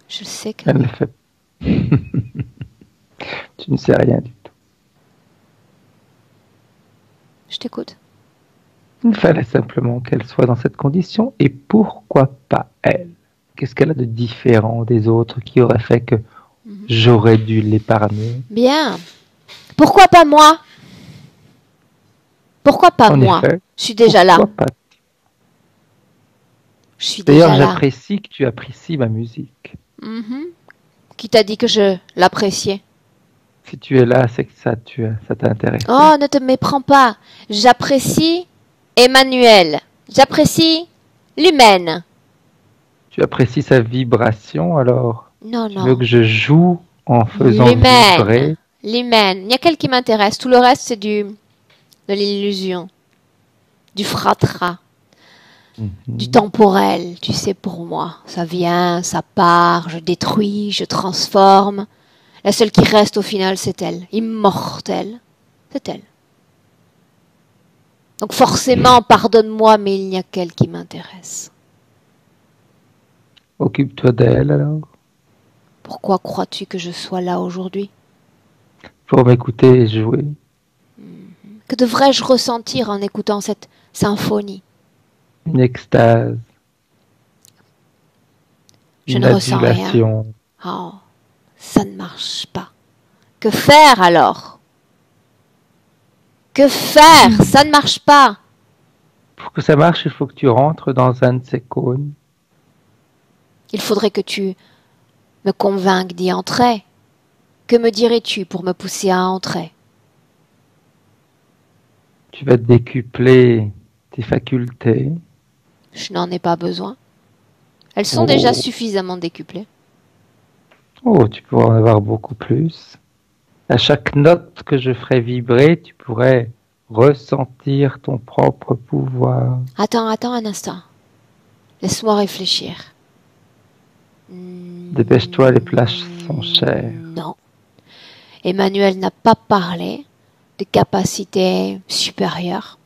Je sais que Elle oui. le fait. Tu ne sais rien du tout. Je t'écoute. Il fallait simplement qu'elle soit dans cette condition, et pourquoi pas elle? Qu'est-ce qu'elle a de différent des autres qui aurait fait que j'aurais dû l'épargner? Bien. Pourquoi pas moi? Pourquoi pas En moi? effet, Je suis déjà là. pourquoi pas? Je suis D'ailleurs, déjà là. j'apprécie que tu apprécies ma musique. Qui t'a dit que je l'appréciais? Si tu es là, c'est que ça t'intéresse. Oh, ne te méprends pas. J'apprécie Emmanuel. J'apprécie l'humaine. Tu apprécies sa vibration, alors Non, tu non. veux que je joue en faisant L'humaine. vibrer? L'humaine. Il n'y a qu'elle qui m'intéresse. Tout le reste, c'est de l'illusion. Du fratras. Du temporel, tu sais, pour moi. Ça vient, ça part, je détruis, je transforme. La seule qui reste au final, c'est elle. Immortelle. C'est elle. Donc forcément, pardonne-moi, mais il n'y a qu'elle qui m'intéresse. Occupe-toi d'elle, alors, Pourquoi crois-tu que je sois là aujourd'hui? pour m'écouter et jouer. Que devrais-je ressentir en écoutant cette symphonie? Une extase. Je une ne ressens rien. adulation. Oh, ça ne marche pas. Que faire alors? Que faire? Ça ne marche pas. Pour que ça marche, il faut que tu rentres dans un de ces cônes. Il faudrait que tu me convainques d'y entrer. Que me dirais-tu pour me pousser à entrer? Tu vas décupler tes facultés. Je n'en ai pas besoin. Elles sont Oh. déjà suffisamment décuplées. Oh, tu pourras en avoir beaucoup plus. À chaque note que je ferai vibrer, tu pourrais ressentir ton propre pouvoir. Attends un instant. Laisse-moi réfléchir. Dépêche-toi, les plages sont chères. Non. Emmanuel n'a pas parlé de capacités supérieures.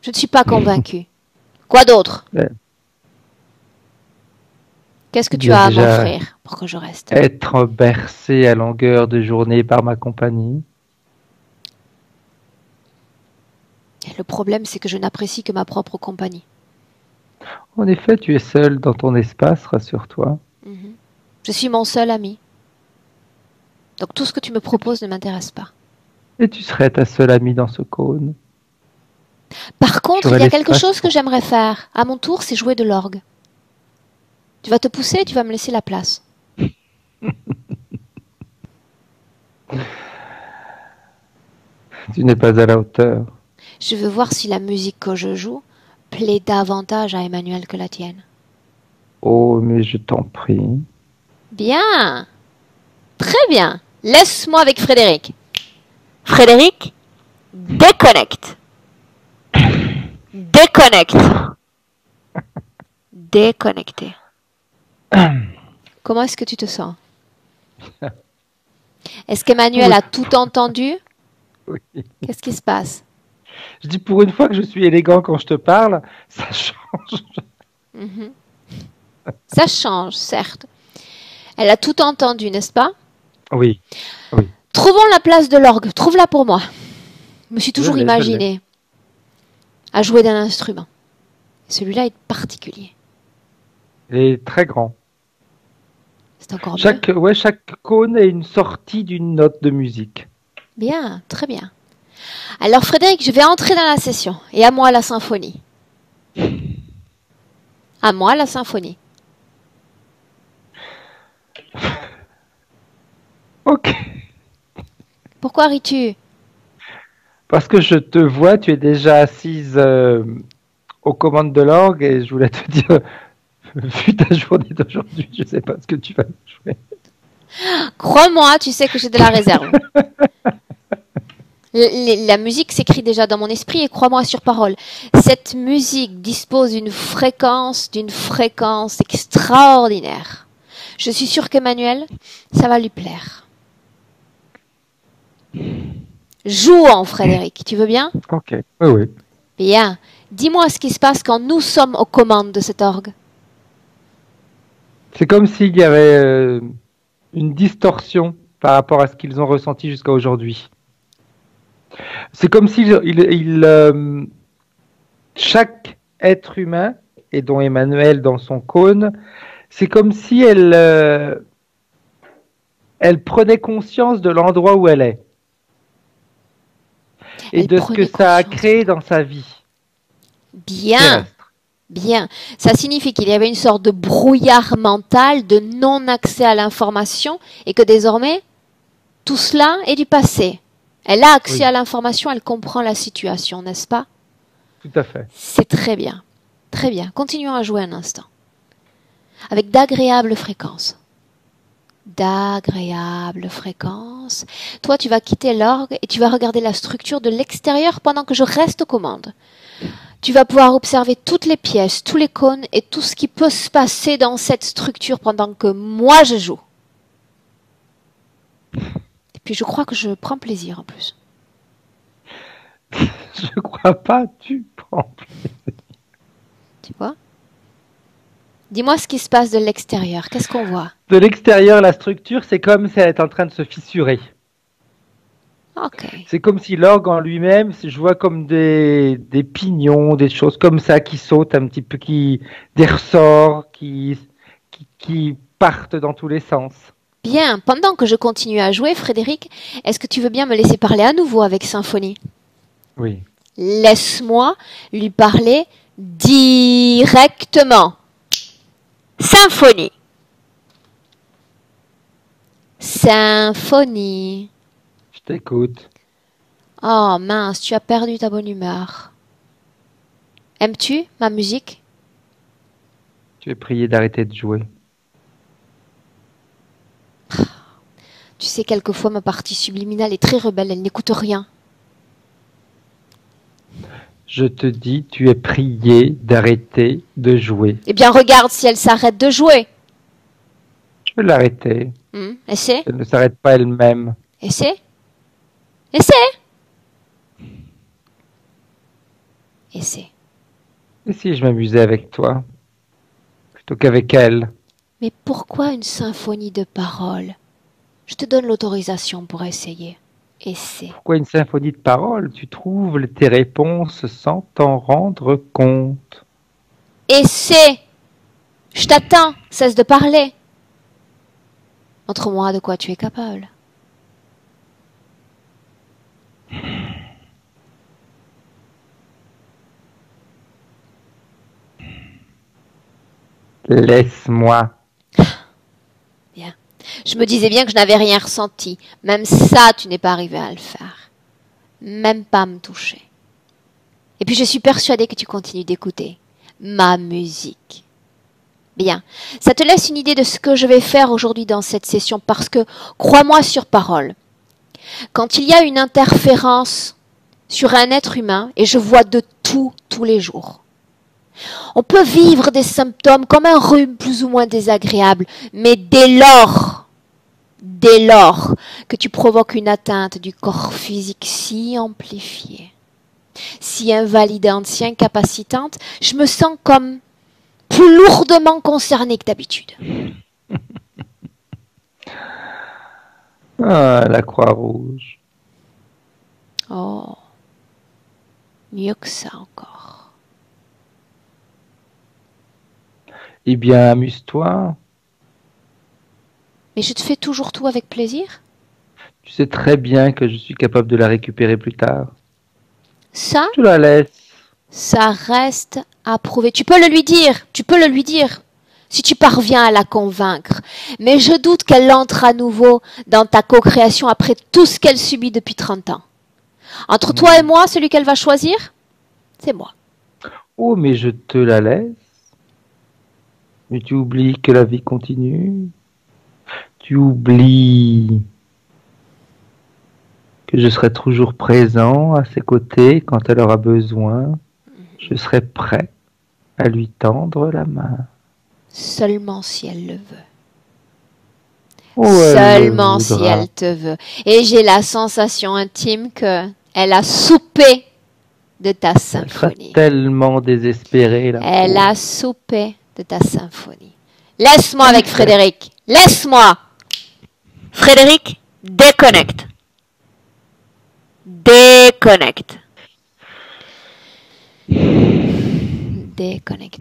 Je ne suis pas convaincue. Quoi d'autre? Ouais. Qu'est-ce que tu Bien as à déjà, m'offrir pour que je reste? Être bercé à longueur de journée par ma compagnie. Et le problème, c'est que je n'apprécie que ma propre compagnie. En effet, tu es seul dans ton espace, rassure-toi. Je suis mon seul ami. Donc tout ce que tu me proposes ne m'intéresse pas. Et tu serais ta seule amie dans ce cône. Par contre, Tu aurais il y a quelque l'espace chose que j'aimerais faire. À mon tour, c'est jouer de l'orgue. Tu vas te pousser et tu vas me laisser la place. Tu n'es pas à la hauteur. Je veux voir si la musique que je joue plaît davantage à Emmanuel que la tienne. Oh, mais je t'en prie. Bien. Très bien. Laisse-moi avec Frédéric. Frédéric, déconnecte. Déconnecte. Déconnecté. Comment est-ce que tu te sens? Est-ce qu'Emmanuel a tout entendu? Oui. Qu'est-ce qui se passe? Je dis pour une fois que je suis élégant quand je te parle, ça change. Ça change, certes. Elle a tout entendu, n'est-ce pas? Oui, oui. Trouvons la place de l'orgue. Trouve-la pour moi. Je me suis toujours Je l'ai. imaginé à jouer d'un instrument. Celui-là est particulier. Il est très grand. C'est encore mieux. Chaque cône est une sortie d'une note de musique. Bien, très bien. Alors Frédéric, je vais entrer dans la session. Et à moi la symphonie. À moi la symphonie. Ok. Pourquoi ris-tu? Parce que je te vois, tu es déjà assise aux commandes de l'orgue et je voulais te dire, vu ta journée d'aujourd'hui, je ne sais pas ce que tu vas jouer. Crois-moi, tu sais que j'ai de la réserve. La musique s'écrit déjà dans mon esprit et crois-moi sur parole. Cette musique dispose d'une fréquence extraordinaire. Je suis sûre qu'Emmanuel, ça va lui plaire. Jouons, Frédéric, tu veux bien? Ok, oui, oui. Bien. Dis-moi ce qui se passe quand nous sommes aux commandes de cet orgue. C'est comme s'il y avait une distorsion par rapport à ce qu'ils ont ressenti jusqu'à aujourd'hui. C'est comme si chaque être humain, et dont Emmanuel dans son cône, c'est comme si elle prenait conscience de l'endroit où elle est et Elle de ce que prenait ça a conscience. créé dans sa vie Bien, terrestre. bien. Ça signifie qu'il y avait une sorte de brouillard mental, de non-accès à l'information, et que désormais, tout cela est du passé. Elle a accès Oui. à l'information, elle comprend la situation, n'est-ce pas? Tout à fait. C'est très bien. Très bien. Continuons à jouer un instant. Avec d'agréables fréquences. D'agréables fréquences. Toi, tu vas quitter l'orgue et tu vas regarder la structure de l'extérieur pendant que je reste aux commandes. Tu vas pouvoir observer toutes les pièces, tous les cônes et tout ce qui peut se passer dans cette structure pendant que moi je joue. Et puis je crois que je prends plaisir en plus. Je crois pas, tu prends. Tu vois? Dis-moi ce qui se passe de l'extérieur. Qu'est-ce qu'on voit? De l'extérieur, la structure, c'est comme si elle est en train de se fissurer. Ok. C'est comme si l'orgue en lui-même, je vois comme des pignons, des choses comme ça qui sautent un petit peu, des ressorts qui partent dans tous les sens. Bien, pendant que je continue à jouer, Frédéric, est-ce que tu veux bien me laisser parler à nouveau avec Symphonie? Oui. Laisse-moi lui parler directement. Symphonie. Symphonie. Je t'écoute. Oh mince, tu as perdu ta bonne humeur. Aimes-tu ma musique? Je vais prier d'arrêter de jouer. Tu sais, quelquefois ma partie subliminale est très rebelle, elle n'écoute rien. Je te dis, tu es prié d'arrêter de jouer. Eh bien, regarde si elle s'arrête de jouer. Je vais l'arrêter. Essaie, Elle ne s'arrête pas elle-même. essaie, essaie. Essaie. Et si je m'amusais avec toi, plutôt qu'avec elle? Mais pourquoi une symphonie de paroles? Je te donne l'autorisation pour essayer. Essaie. Pourquoi une symphonie de paroles? Tu trouves tes réponses sans t'en rendre compte. Essaie. Je t'attends. Cesse de parler. Montre-moi de quoi tu es capable. Laisse-moi. Bien. Je me disais bien que je n'avais rien ressenti. Même ça, tu n'es pas arrivé à le faire. Même pas à me toucher. Et puis je suis persuadée que tu continues d'écouter ma musique. Bien. Ça te laisse une idée de ce que je vais faire aujourd'hui dans cette session parce que, crois-moi sur parole, quand il y a une interférence sur un être humain, et je vois de tout tous les jours, on peut vivre des symptômes comme un rhume plus ou moins désagréable, mais dès lors que tu provoques une atteinte du corps physique si amplifiée, si invalidante, si incapacitante, je me sens comme plus lourdement concernée que d'habitude. Ah, la Croix-Rouge. Oh, mieux que ça encore. Eh bien, amuse-toi. Mais je te fais toujours tout avec plaisir? Tu sais très bien que je suis capable de la récupérer plus tard. Ça, Je la laisse. ça reste à prouver. Tu peux le lui dire, si tu parviens à la convaincre. Mais je doute qu'elle entre à nouveau dans ta co-création après tout ce qu'elle subit depuis 30 ans. Entre toi et moi, celui qu'elle va choisir, c'est moi. Oh, mais je te la laisse. Mais tu oublies que la vie continue. Tu oublies que je serai toujours présent à ses côtés quand elle aura besoin. Je serai prêt à lui tendre la main. Seulement si elle le veut. Oh, elle Seulement si voudra. elle te veut. Et j'ai la sensation intime que elle a soupé de ta Elle sera symphonie. tellement désespérée, la Elle pauvre. a soupé de ta symphonie. Laisse-moi avec Frédéric. Laisse-moi. Frédéric, déconnecte. Déconnecte. Déconnecte.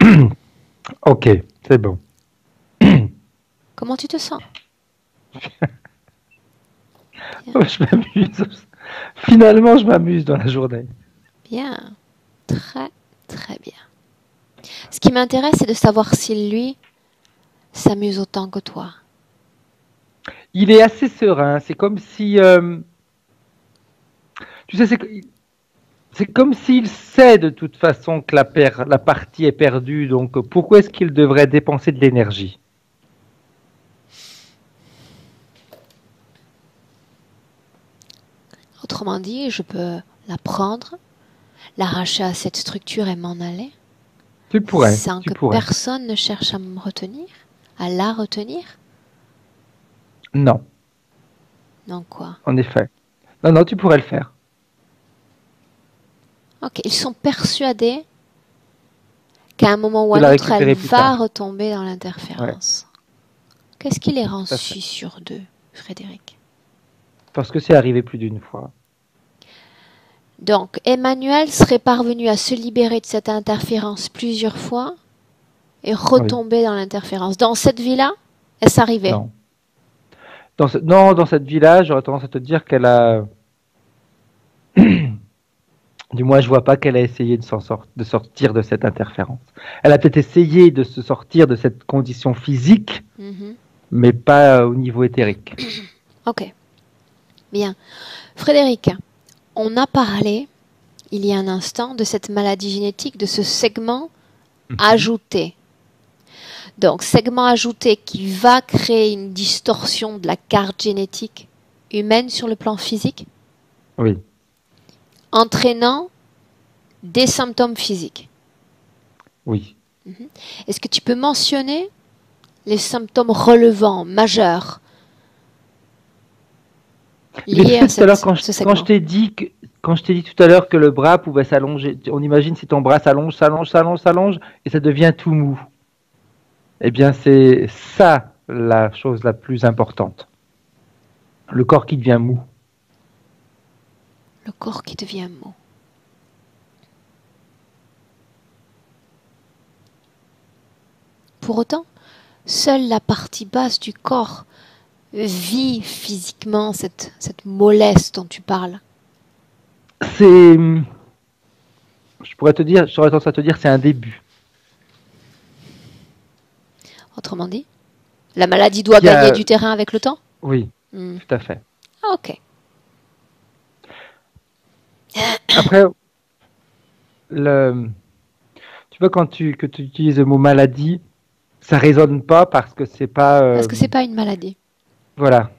Ok, c'est bon. Comment tu te sens? Je m'amuse. Finalement, je m'amuse dans la journée. Bien. Très, très bien. Ce qui m'intéresse, c'est de savoir si lui s'amuse autant que toi. Il est assez serein. C'est comme si, tu sais, c'est comme s'il sait de toute façon que la partie est perdue. Donc, pourquoi est-ce qu'il devrait dépenser de l'énergie? Autrement dit, je peux la prendre, l'arracher à cette structure et m'en aller, Tu pourrais. sans Tu que pourrais. personne ne cherche à me retenir, à la retenir. Non, Non quoi? en effet. Non, non, tu pourrais le faire. Ok, ils sont persuadés qu'à un moment ou De à la un autre, elle récupérer plus va tard. retomber dans l'interférence. Qu'est-ce qui les rend Tout à fait. si sûrs d'eux, Frédéric? Parce que c'est arrivé plus d'une fois. Donc, Emmanuel serait parvenu à se libérer de cette interférence plusieurs fois et retomber dans l'interférence. Dans cette vie-là, est-ce arrivé? Non. Non, dans cette vie-là, j'aurais tendance à te dire qu'elle a. Du moins, je vois pas qu'elle a essayé de sortir de cette interférence. Elle a peut-être essayé de se sortir de cette condition physique, Mhm. mais pas au niveau éthérique. Ok, bien. Frédéric, on a parlé, il y a un instant, de cette maladie génétique, de ce segment ajouté. Donc, segment ajouté qui va créer une distorsion de la carte génétique humaine sur le plan physique, Oui. entraînant des symptômes physiques. Oui. Est-ce que tu peux mentionner les symptômes relevants, majeurs, liés à Tout à l'heure, ce segment? quand je t'ai dit tout à l'heure que le bras pouvait s'allonger, on imagine si ton bras s'allonge, s'allonge, s'allonge, s'allonge, et ça devient tout mou. Eh bien, c'est ça la chose la plus importante. Le corps qui devient mou. Le corps qui devient mou. Pour autant, seule la partie basse du corps vit physiquement cette mollesse dont tu parles. C'est, j'aurais tendance à te dire, c'est un début. Autrement dit, la maladie doit Il y a- gagner du terrain avec le temps? Oui, Hmm. tout à fait. Ah, ok. Après, tu vois, que tu utilises le mot maladie, ça résonne pas parce que c'est pas. Parce que c'est pas une maladie. Voilà.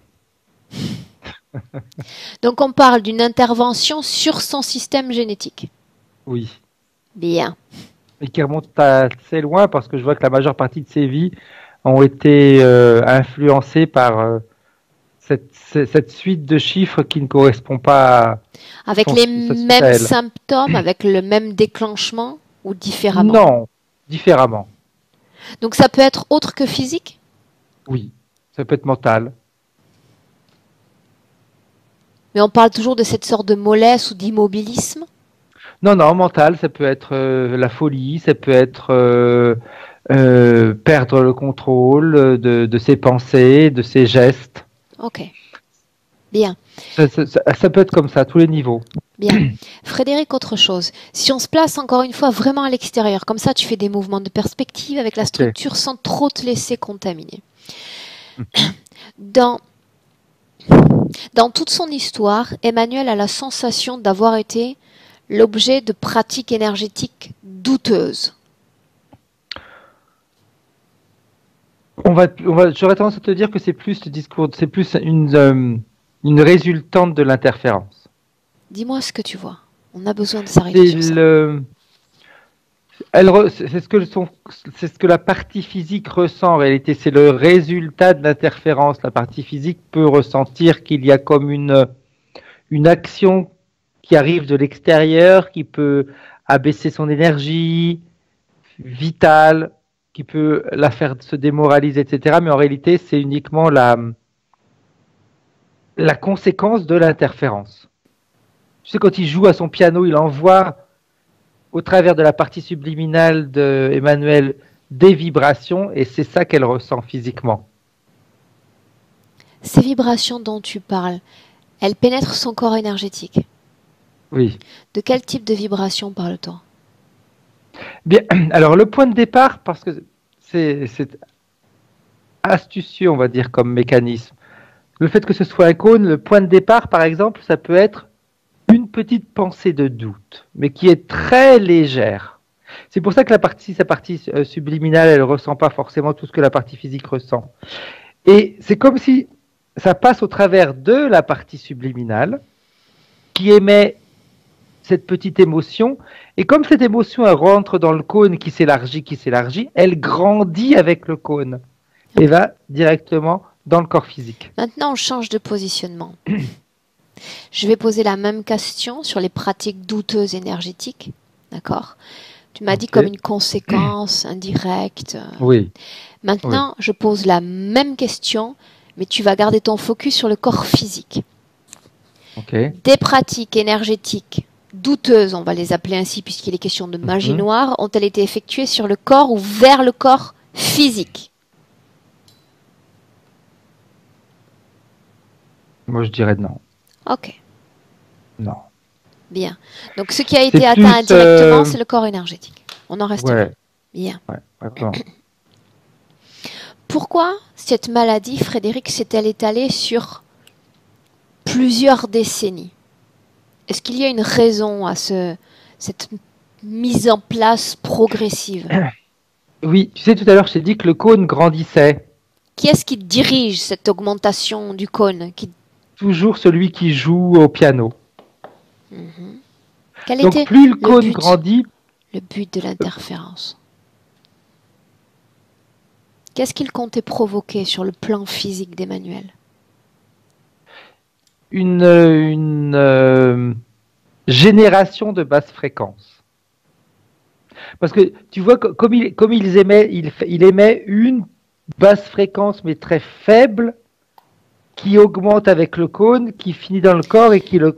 Donc on parle d'une intervention sur son système génétique. Oui. Bien. Et qui remonte assez loin parce que je vois que la majeure partie de ses vies ont été influencées par cette suite de chiffres qui ne correspond pas à Avec sa les suite mêmes à elle. symptômes, avec le même déclenchement ou différemment? Non, différemment. Donc ça peut être autre que physique? Oui, ça peut être mental. Mais on parle toujours de cette sorte de mollesse ou d'immobilisme? Non, non, mental, ça peut être la folie, ça peut être perdre le contrôle de ses pensées, de ses gestes. Ok. Bien. Ça peut être comme ça, à tous les niveaux. Bien. Frédéric, autre chose. Si on se place encore une fois vraiment à l'extérieur, comme ça tu fais des mouvements de perspective avec la structure sans trop te laisser contaminer. Dans toute son histoire, Emmanuel a la sensation d'avoir été l'objet de pratiques énergétiques douteuses. J'aurais tendance à te dire que c'est plus le discours, c'est plus une résultante de l'interférence. Dis-moi ce que tu vois. On a besoin de s'arrêter C'est sur ça. c'est ce que la partie physique ressent en réalité. C'est le résultat de l'interférence. La partie physique peut ressentir qu'il y a comme une action qui arrive de l'extérieur, qui peut abaisser son énergie vitale, qui peut la faire se démoraliser, etc. Mais en réalité, c'est uniquement la conséquence de l'interférence. Tu sais, quand il joue à son piano, il envoie au travers de la partie subliminale de Emmanuel des vibrations, et c'est ça qu'elle ressent physiquement. Ces vibrations dont tu parles, elles pénètrent son corps énergétique. Oui. De quel type de vibration parle-t-on? Bien, alors le point de départ, parce que c'est astucieux, on va dire, comme mécanisme. Le fait que ce soit un cône, le point de départ, par exemple, ça peut être une petite pensée de doute, mais qui est très légère. C'est pour ça que sa partie subliminale, elle ne ressent pas forcément tout ce que la partie physique ressent. Et c'est comme si ça passe au travers de la partie subliminale, qui émet cette petite émotion, et comme cette émotion elle rentre dans le cône qui s'élargit, elle grandit avec le cône et va directement dans le corps physique. Maintenant, on change de positionnement. Je vais poser la même question sur les pratiques douteuses énergétiques. D'accord? Tu m'as dit comme une conséquence indirecte. Oui. Maintenant, je pose la même question, mais tu vas garder ton focus sur le corps physique. Des pratiques énergétiques douteuses, on va les appeler ainsi puisqu'il est question de magie noire, ont-elles été effectuées sur le corps ou vers le corps physique? Moi, je dirais non. Ok. Non. Bien. Donc, ce qui a été atteint indirectement, c'est le corps énergétique. On en reste là. Bien. Pourquoi cette maladie, Frédéric, s'est-elle étalée sur plusieurs décennies? Est-ce qu'il y a une raison à cette mise en place progressive? Oui, tu sais, tout à l'heure, je t'ai dit que le cône grandissait. Qui est-ce qui dirige cette augmentation du cône? Toujours celui qui joue au piano. Quel Donc, était plus le cône grandit... Le but de l'interférence. Qu'est-ce qu'il comptait provoquer sur le plan physique d'Emmanuel? Une génération de basse fréquence. Parce que tu vois, comme il émet une basse fréquence mais très faible qui augmente avec le cône, qui finit dans le corps et que le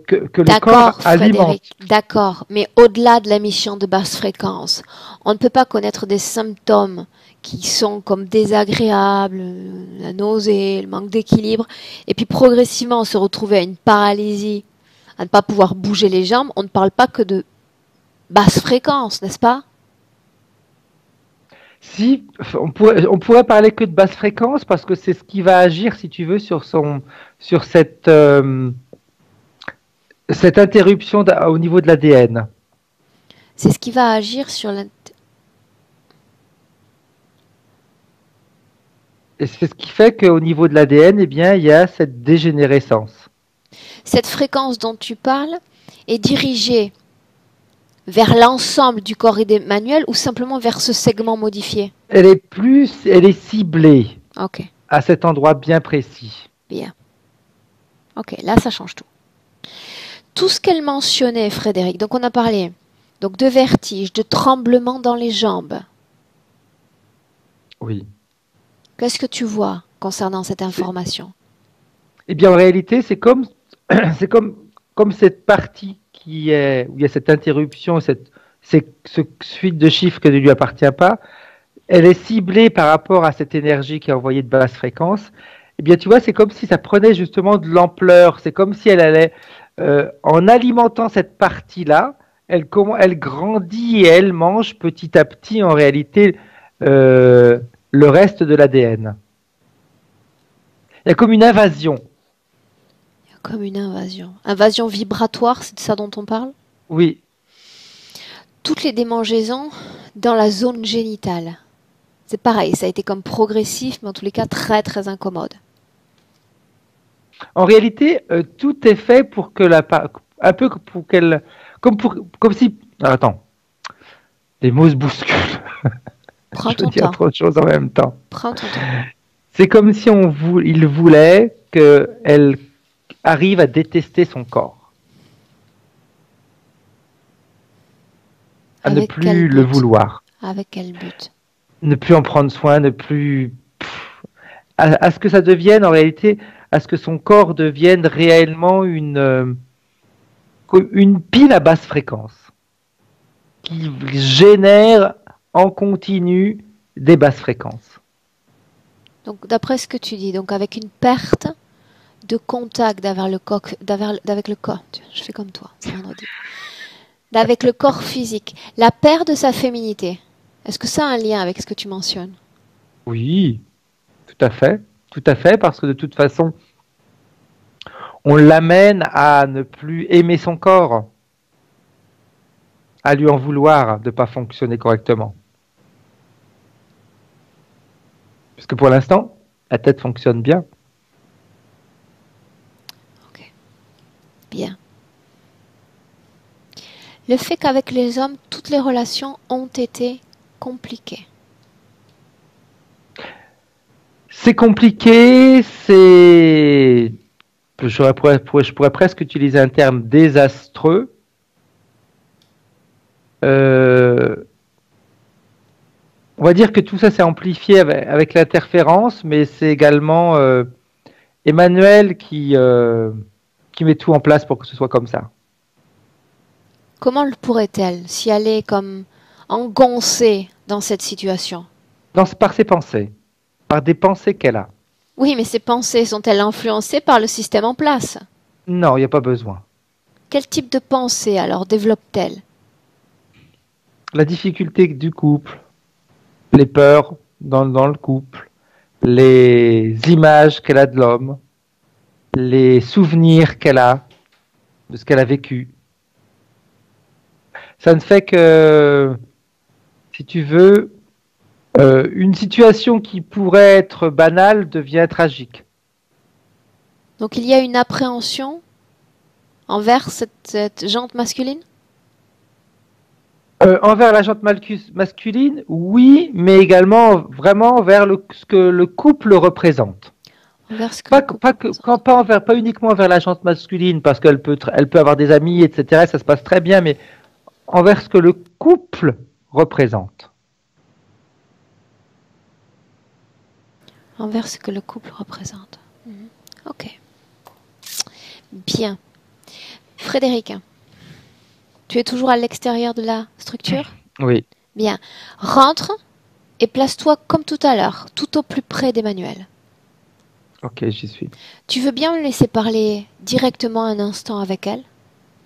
corps alimente. D'accord, mais au-delà de l'émission de basse fréquence, on ne peut pas connaître des symptômes qui sont comme désagréables, la nausée, le manque d'équilibre, et puis progressivement se retrouver à une paralysie, à ne pas pouvoir bouger les jambes. On ne parle pas que de basse fréquence, n'est-ce pas? Si, on pourrait parler que de basse fréquence parce que c'est ce qui va agir, si tu veux, sur cette interruption au niveau de l'ADN. C'est ce qui va agir sur Et c'est ce qui fait qu'au niveau de l'ADN, eh bien, il y a cette dégénérescence. Cette fréquence dont tu parles est dirigée vers l'ensemble du corps d'Emmanuel ou simplement vers ce segment modifié? Elle est ciblée à cet endroit bien précis. Bien. Ok, là ça change tout. Tout ce qu'elle mentionnait, Frédéric, donc on a parlé donc de vertige, de tremblement dans les jambes. Oui. Qu'est-ce que tu vois concernant cette information? Eh bien, en réalité, c'est comme cette partie où il y a cette interruption, cette suite de chiffres qui ne lui appartient pas. Elle est ciblée par rapport à cette énergie qui est envoyée de basse fréquence. Eh bien, tu vois, c'est comme si ça prenait justement de l'ampleur. C'est comme si elle allait, en alimentant cette partie-là, elle grandit et elle mange petit à petit, en réalité, le reste de l'ADN. Il y a comme une invasion. Il y a comme une invasion. Invasion vibratoire, c'est de ça dont on parle? Oui. Toutes les démangeaisons dans la zone génitale. C'est pareil, ça a été comme progressif, mais en tous les cas très très incommode. En réalité, tout est fait pour que un peu pour qu'elle, comme si, ah, attends, les mots se bousculent. Prends Je veux ton dire temps. trop de choses en même temps. Prends ton temps. C'est comme si il voulait qu'elle arrive à détester son corps, à ne Avec quel plus le but? vouloir, Avec quel but? ne plus en prendre soin, ne plus, à ce que ça devienne en réalité, à ce que son corps devienne réellement une pile à basse fréquence qui génère en continu des basses fréquences. Donc, d'après ce que tu dis, donc avec une perte de contact avec le corps, je fais comme toi, c'est vendredi, avec le corps physique, la perte de sa féminité, est-ce que ça a un lien avec ce que tu mentionnes? Oui, tout à fait, parce que de toute façon, on l'amène à ne plus aimer son corps, à lui en vouloir de ne pas fonctionner correctement. Parce que pour l'instant, la tête fonctionne bien. Ok, bien. Le fait qu'avec les hommes, toutes les relations ont été compliquées. C'est compliqué, je pourrais presque utiliser un terme désastreux. Euh, on va dire que tout ça s'est amplifié avec l'interférence, mais c'est également Emmanuel qui met tout en place pour que ce soit comme ça. Comment le pourrait-elle si elle est comme engoncée dans cette situation? Par ses pensées, par des pensées qu'elle a. Oui, mais ces pensées sont-elles influencées par le système en place? Non, il n'y a pas besoin. Quel type de pensée alors développe-t-elle? La difficulté du couple, les peurs dans le couple, les images qu'elle a de l'homme, les souvenirs qu'elle a de ce qu'elle a vécu. Ça ne fait que, si tu veux, une situation qui pourrait être banale devient tragique. Donc il y a une appréhension envers cette jante masculine? Envers la jante masculine, oui, mais également vraiment vers ce que le couple représente. Envers ce que le couple représente. Pas uniquement envers la jante masculine, parce qu'elle elle peut avoir des amis, etc. Ça se passe très bien, mais envers ce que le couple représente. Envers ce que le couple représente. Ok. Bien. Frédéric, tu es toujours à l'extérieur de la structure? Oui. Bien. Rentre et place-toi comme tout à l'heure, tout au plus près d'Emmanuel. Ok, j'y suis. Tu veux bien me laisser parler directement un instant avec elle?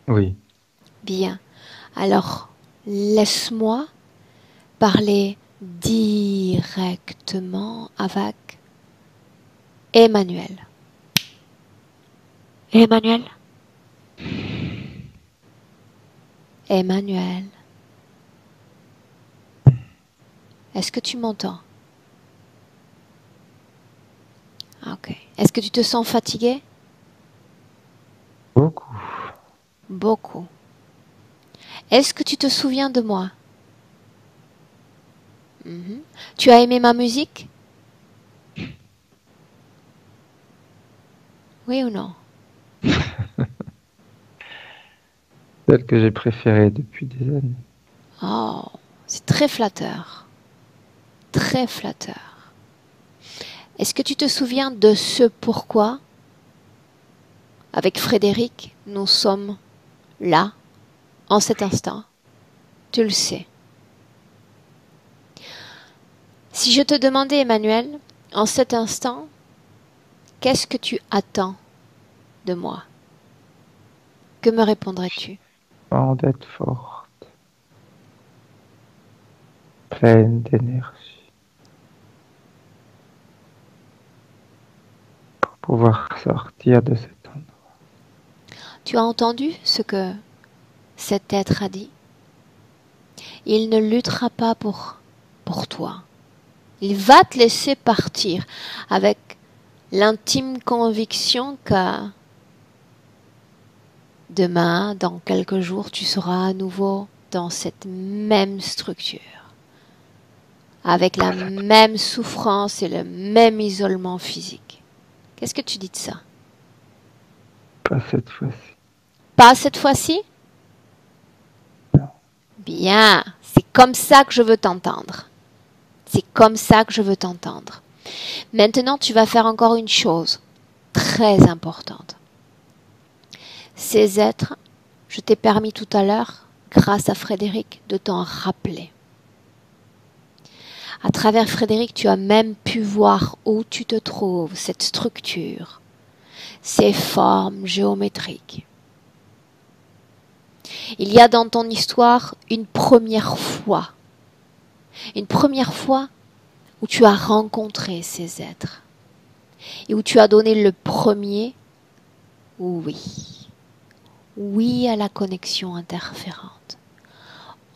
Oui. Bien. Alors, laisse-moi parler directement avec Emmanuel. Emmanuel? Emmanuel? Est-ce que tu m'entends? Ok. Est-ce que tu te sens fatigué? Beaucoup. Beaucoup. Est-ce que tu te souviens de moi? Tu as aimé ma musique? Oui ou non? Celle que j'ai préférée depuis des années. Oh, c'est très flatteur. Très flatteur. Est-ce que tu te souviens de ce pourquoi, avec Frédéric, nous sommes là, en cet instant? Tu le sais. Si je te demandais, Emmanuel, en cet instant, qu'est-ce que tu attends de moi? Que me répondrais-tu? D'être forte, pleine d'énergie, pour pouvoir sortir de cet endroit. Tu as entendu ce que cet être a dit? Il ne luttera pas pour toi. Il va te laisser partir avec l'intime conviction que Demain, dans quelques jours, tu seras à nouveau dans cette même structure, avec la même souffrance et le même isolement physique. Qu'est-ce que tu dis de ça? Pas cette fois-ci. Pas cette fois-ci? Bien, c'est comme ça que je veux t'entendre. C'est comme ça que je veux t'entendre. Maintenant, tu vas faire encore une chose très importante. Ces êtres, je t'ai permis tout à l'heure, grâce à Frédéric, de t'en rappeler. À travers Frédéric, tu as même pu voir où tu te trouves, cette structure, ces formes géométriques. Il y a dans ton histoire une première fois où tu as rencontré ces êtres et où tu as donné le premier oui. Oui à la connexion interférente.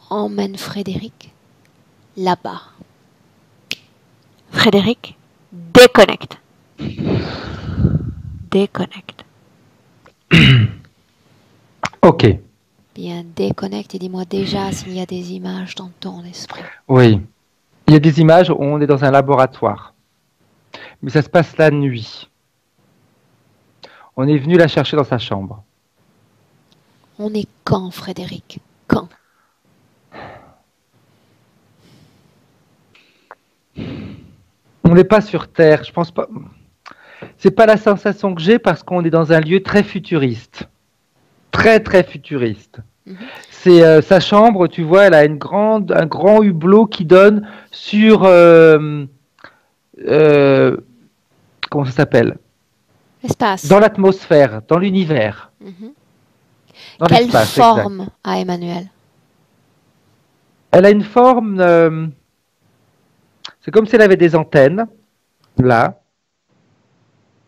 Emmène Frédéric là-bas. Frédéric, déconnecte. Déconnecte. Ok. Bien, déconnecte et dis-moi déjà s'il y a des images dans ton esprit. Oui. Il y a des images où on est dans un laboratoire. Mais ça se passe la nuit. On est venu la chercher dans sa chambre. On est quand, Frédéric? Quand? On n'est pas sur Terre, je pense pas. C'est pas la sensation que j'ai parce qu'on est dans un lieu très futuriste. Très, très futuriste. C'est sa chambre, tu vois, elle a un grand hublot qui donne sur comment ça s'appelle? L'espace. Dans l'atmosphère, dans l'univers. Dans Quelle l'espace, forme exact. a Emmanuel? Elle a une forme, c'est comme si elle avait des antennes, là.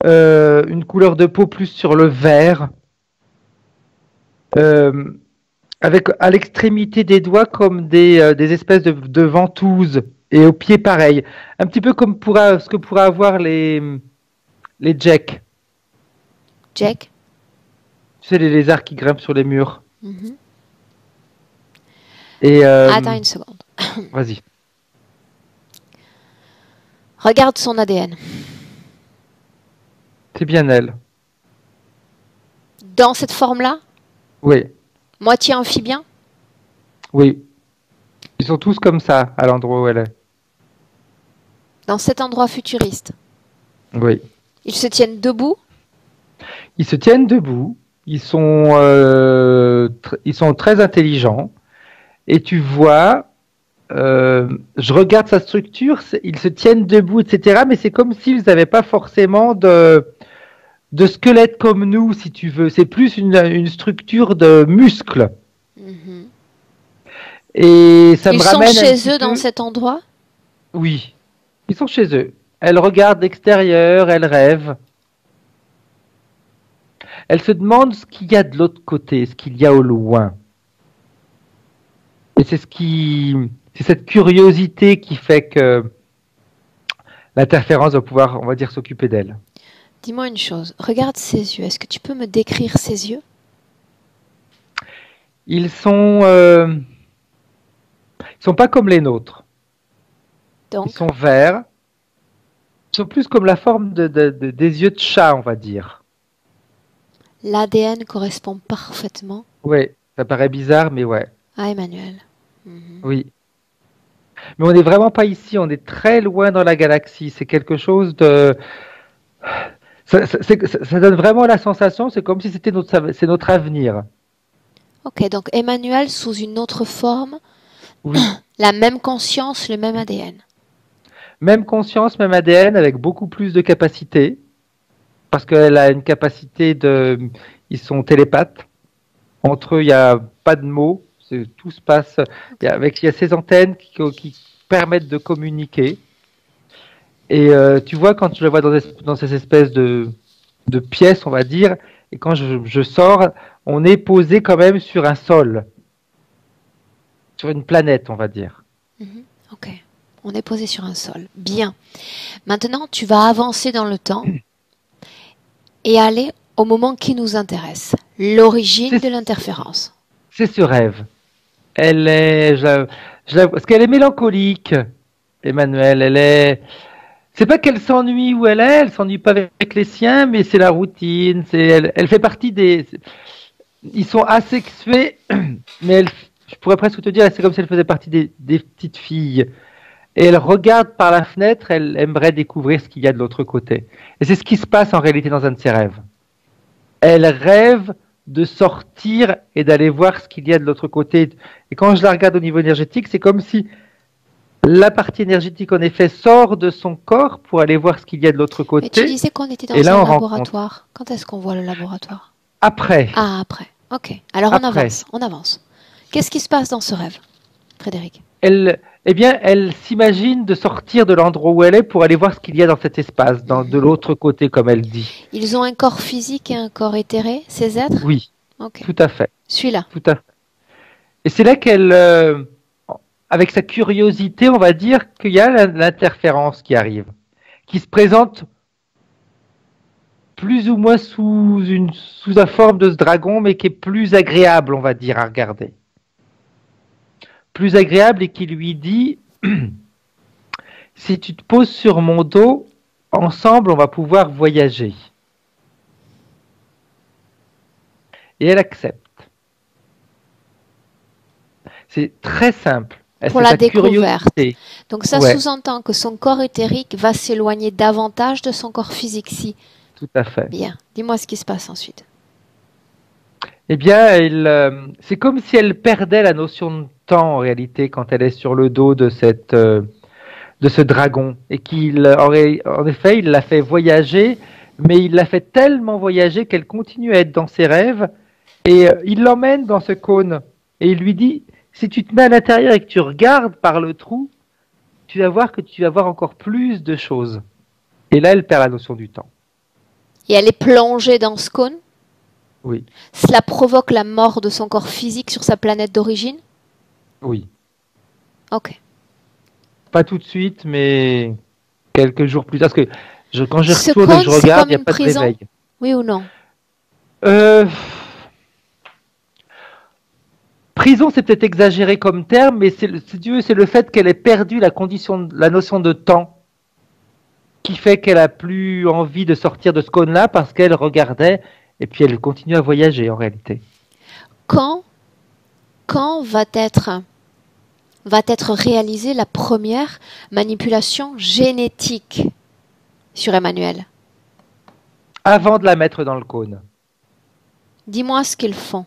Une couleur de peau plus sur le vert. Avec à l'extrémité des doigts comme des espèces de ventouses. Et au pied, pareil. Un petit peu comme ce que pourraient avoir les Jeks. Jack? Tu sais, les lézards qui grimpent sur les murs. Mhm. Et, Attends une seconde. Vas-y. Regarde son ADN. C'est bien elle. Dans cette forme-là? Oui. Moitié amphibien? Oui. Ils sont tous comme ça, à l'endroit où elle est. Dans cet endroit futuriste? Oui. Ils se tiennent debout? Ils se tiennent debout. Ils sont très intelligents. Et tu vois, je regarde sa structure, ils se tiennent debout, etc. Mais c'est comme s'ils n'avaient pas forcément de squelette comme nous, si tu veux. C'est plus une structure de muscles. Et ça me ramène. Ils sont chez eux dans cet endroit? Oui, ils sont chez eux. Elle regarde l'extérieur, elle rêve. Elle se demande ce qu'il y a de l'autre côté, ce qu'il y a au loin. Et c'est cette curiosité qui fait que l'interférence va pouvoir, on va dire, s'occuper d'elle. Dis-moi une chose, regarde ses yeux. Est-ce que tu peux me décrire ses yeux? Ils sont pas comme les nôtres. Donc, ils sont verts. Ils sont plus comme la forme des yeux de chat, on va dire. l'ADN correspond parfaitement Oui, ça paraît bizarre, mais ouais. à Emmanuel. Oui. Mais on n'est vraiment pas ici, on est très loin dans la galaxie. C'est quelque chose de... Ça donne vraiment la sensation, c'est comme si c'était notre avenir. Ok, donc Emmanuel sous une autre forme, Oui. la même conscience, le même ADN. Même conscience, même ADN, avec beaucoup plus de capacité. Parce qu'elle a une capacité de... Ils sont télépathes. Entre eux, il n'y a pas de mots. Tout se passe... Il y a ces antennes qui permettent de communiquer. Et tu vois, quand je le vois dans ces espèces de pièces, on va dire, et quand je sors, on est posé quand même sur un sol. Sur une planète, on va dire. Ok, on est posé sur un sol. Bien. Maintenant, tu vas avancer dans le temps et aller au moment qui nous intéresse, l'origine C'est- de l'interférence. C'est ce rêve. Elle est, parce qu'elle est mélancolique, Emmanuel. C'est pas qu'elle s'ennuie où elle s'ennuie pas avec les siens, mais c'est la routine. Elle fait partie ils sont asexués, mais je pourrais presque te dire, c'est comme si elle faisait partie des petites filles. Et elle regarde par la fenêtre, elle aimerait découvrir ce qu'il y a de l'autre côté. Et c'est ce qui se passe en réalité dans un de ses rêves. Elle rêve de sortir et d'aller voir ce qu'il y a de l'autre côté. Et quand je la regarde au niveau énergétique, c'est comme si la partie énergétique, en effet, sort de son corps pour aller voir ce qu'il y a de l'autre Mais tu côté. disais qu'on était dans Et là, un on rencontre. laboratoire. Quand est-ce qu'on voit le laboratoire? Après, Ah, après. Ok. Alors Après. on avance. Qu'est-ce qui se passe dans ce rêve, Frédéric? elle s'imagine de sortir de l'endroit où elle est pour aller voir ce qu'il y a dans cet espace, de l'autre côté, comme elle dit. Ils ont un corps physique et un corps éthéré, ces êtres? Oui, Ok. tout à fait. Celui-là. Tout à fait. Et c'est là qu'elle, avec sa curiosité, on va dire qu'il y a l'interférence qui arrive, qui se présente plus ou moins sous la forme de ce dragon, mais qui est plus agréable, on va dire, à regarder. Plus agréable et qui lui dit, si tu te poses sur mon dos, ensemble, on va pouvoir voyager. Et elle accepte. C'est très simple. Pour C'est la sa découverte. curiosité. Donc ça Ouais. sous-entend que son corps éthérique va s'éloigner davantage de son corps physique. Si. Tout à fait. Bien. Dis-moi ce qui se passe ensuite. Eh bien, c'est comme si elle perdait la notion de temps en réalité quand elle est sur le dos de ce dragon et en effet, il l'a fait voyager, mais il l'a fait tellement voyager qu'elle continue à être dans ses rêves et il l'emmène dans ce cône et il lui dit, si tu te mets à l'intérieur et que tu regardes par le trou, tu vas voir que tu vas voir encore plus de choses. Et là, elle perd la notion du temps. Et elle est plongée dans ce cône. Oui, Cela provoque la mort de son corps physique sur sa planète d'origine. oui. Ok. Pas tout de suite, mais quelques jours plus tard. Parce que quand je Ce retourne et cône, je c'est regarde, comme il n'y a une pas de prison? réveil. Oui ou non? Prison, c'est peut-être exagéré comme terme, mais c'est le fait qu'elle ait perdu la notion de temps qui fait qu'elle a plus envie de sortir de ce cône-là parce qu'elle regardait et puis elle continue à voyager en réalité. Quand va être réalisée la première manipulation génétique sur Emmanuel? Avant de la mettre dans le cône. Dis-moi ce qu'ils font.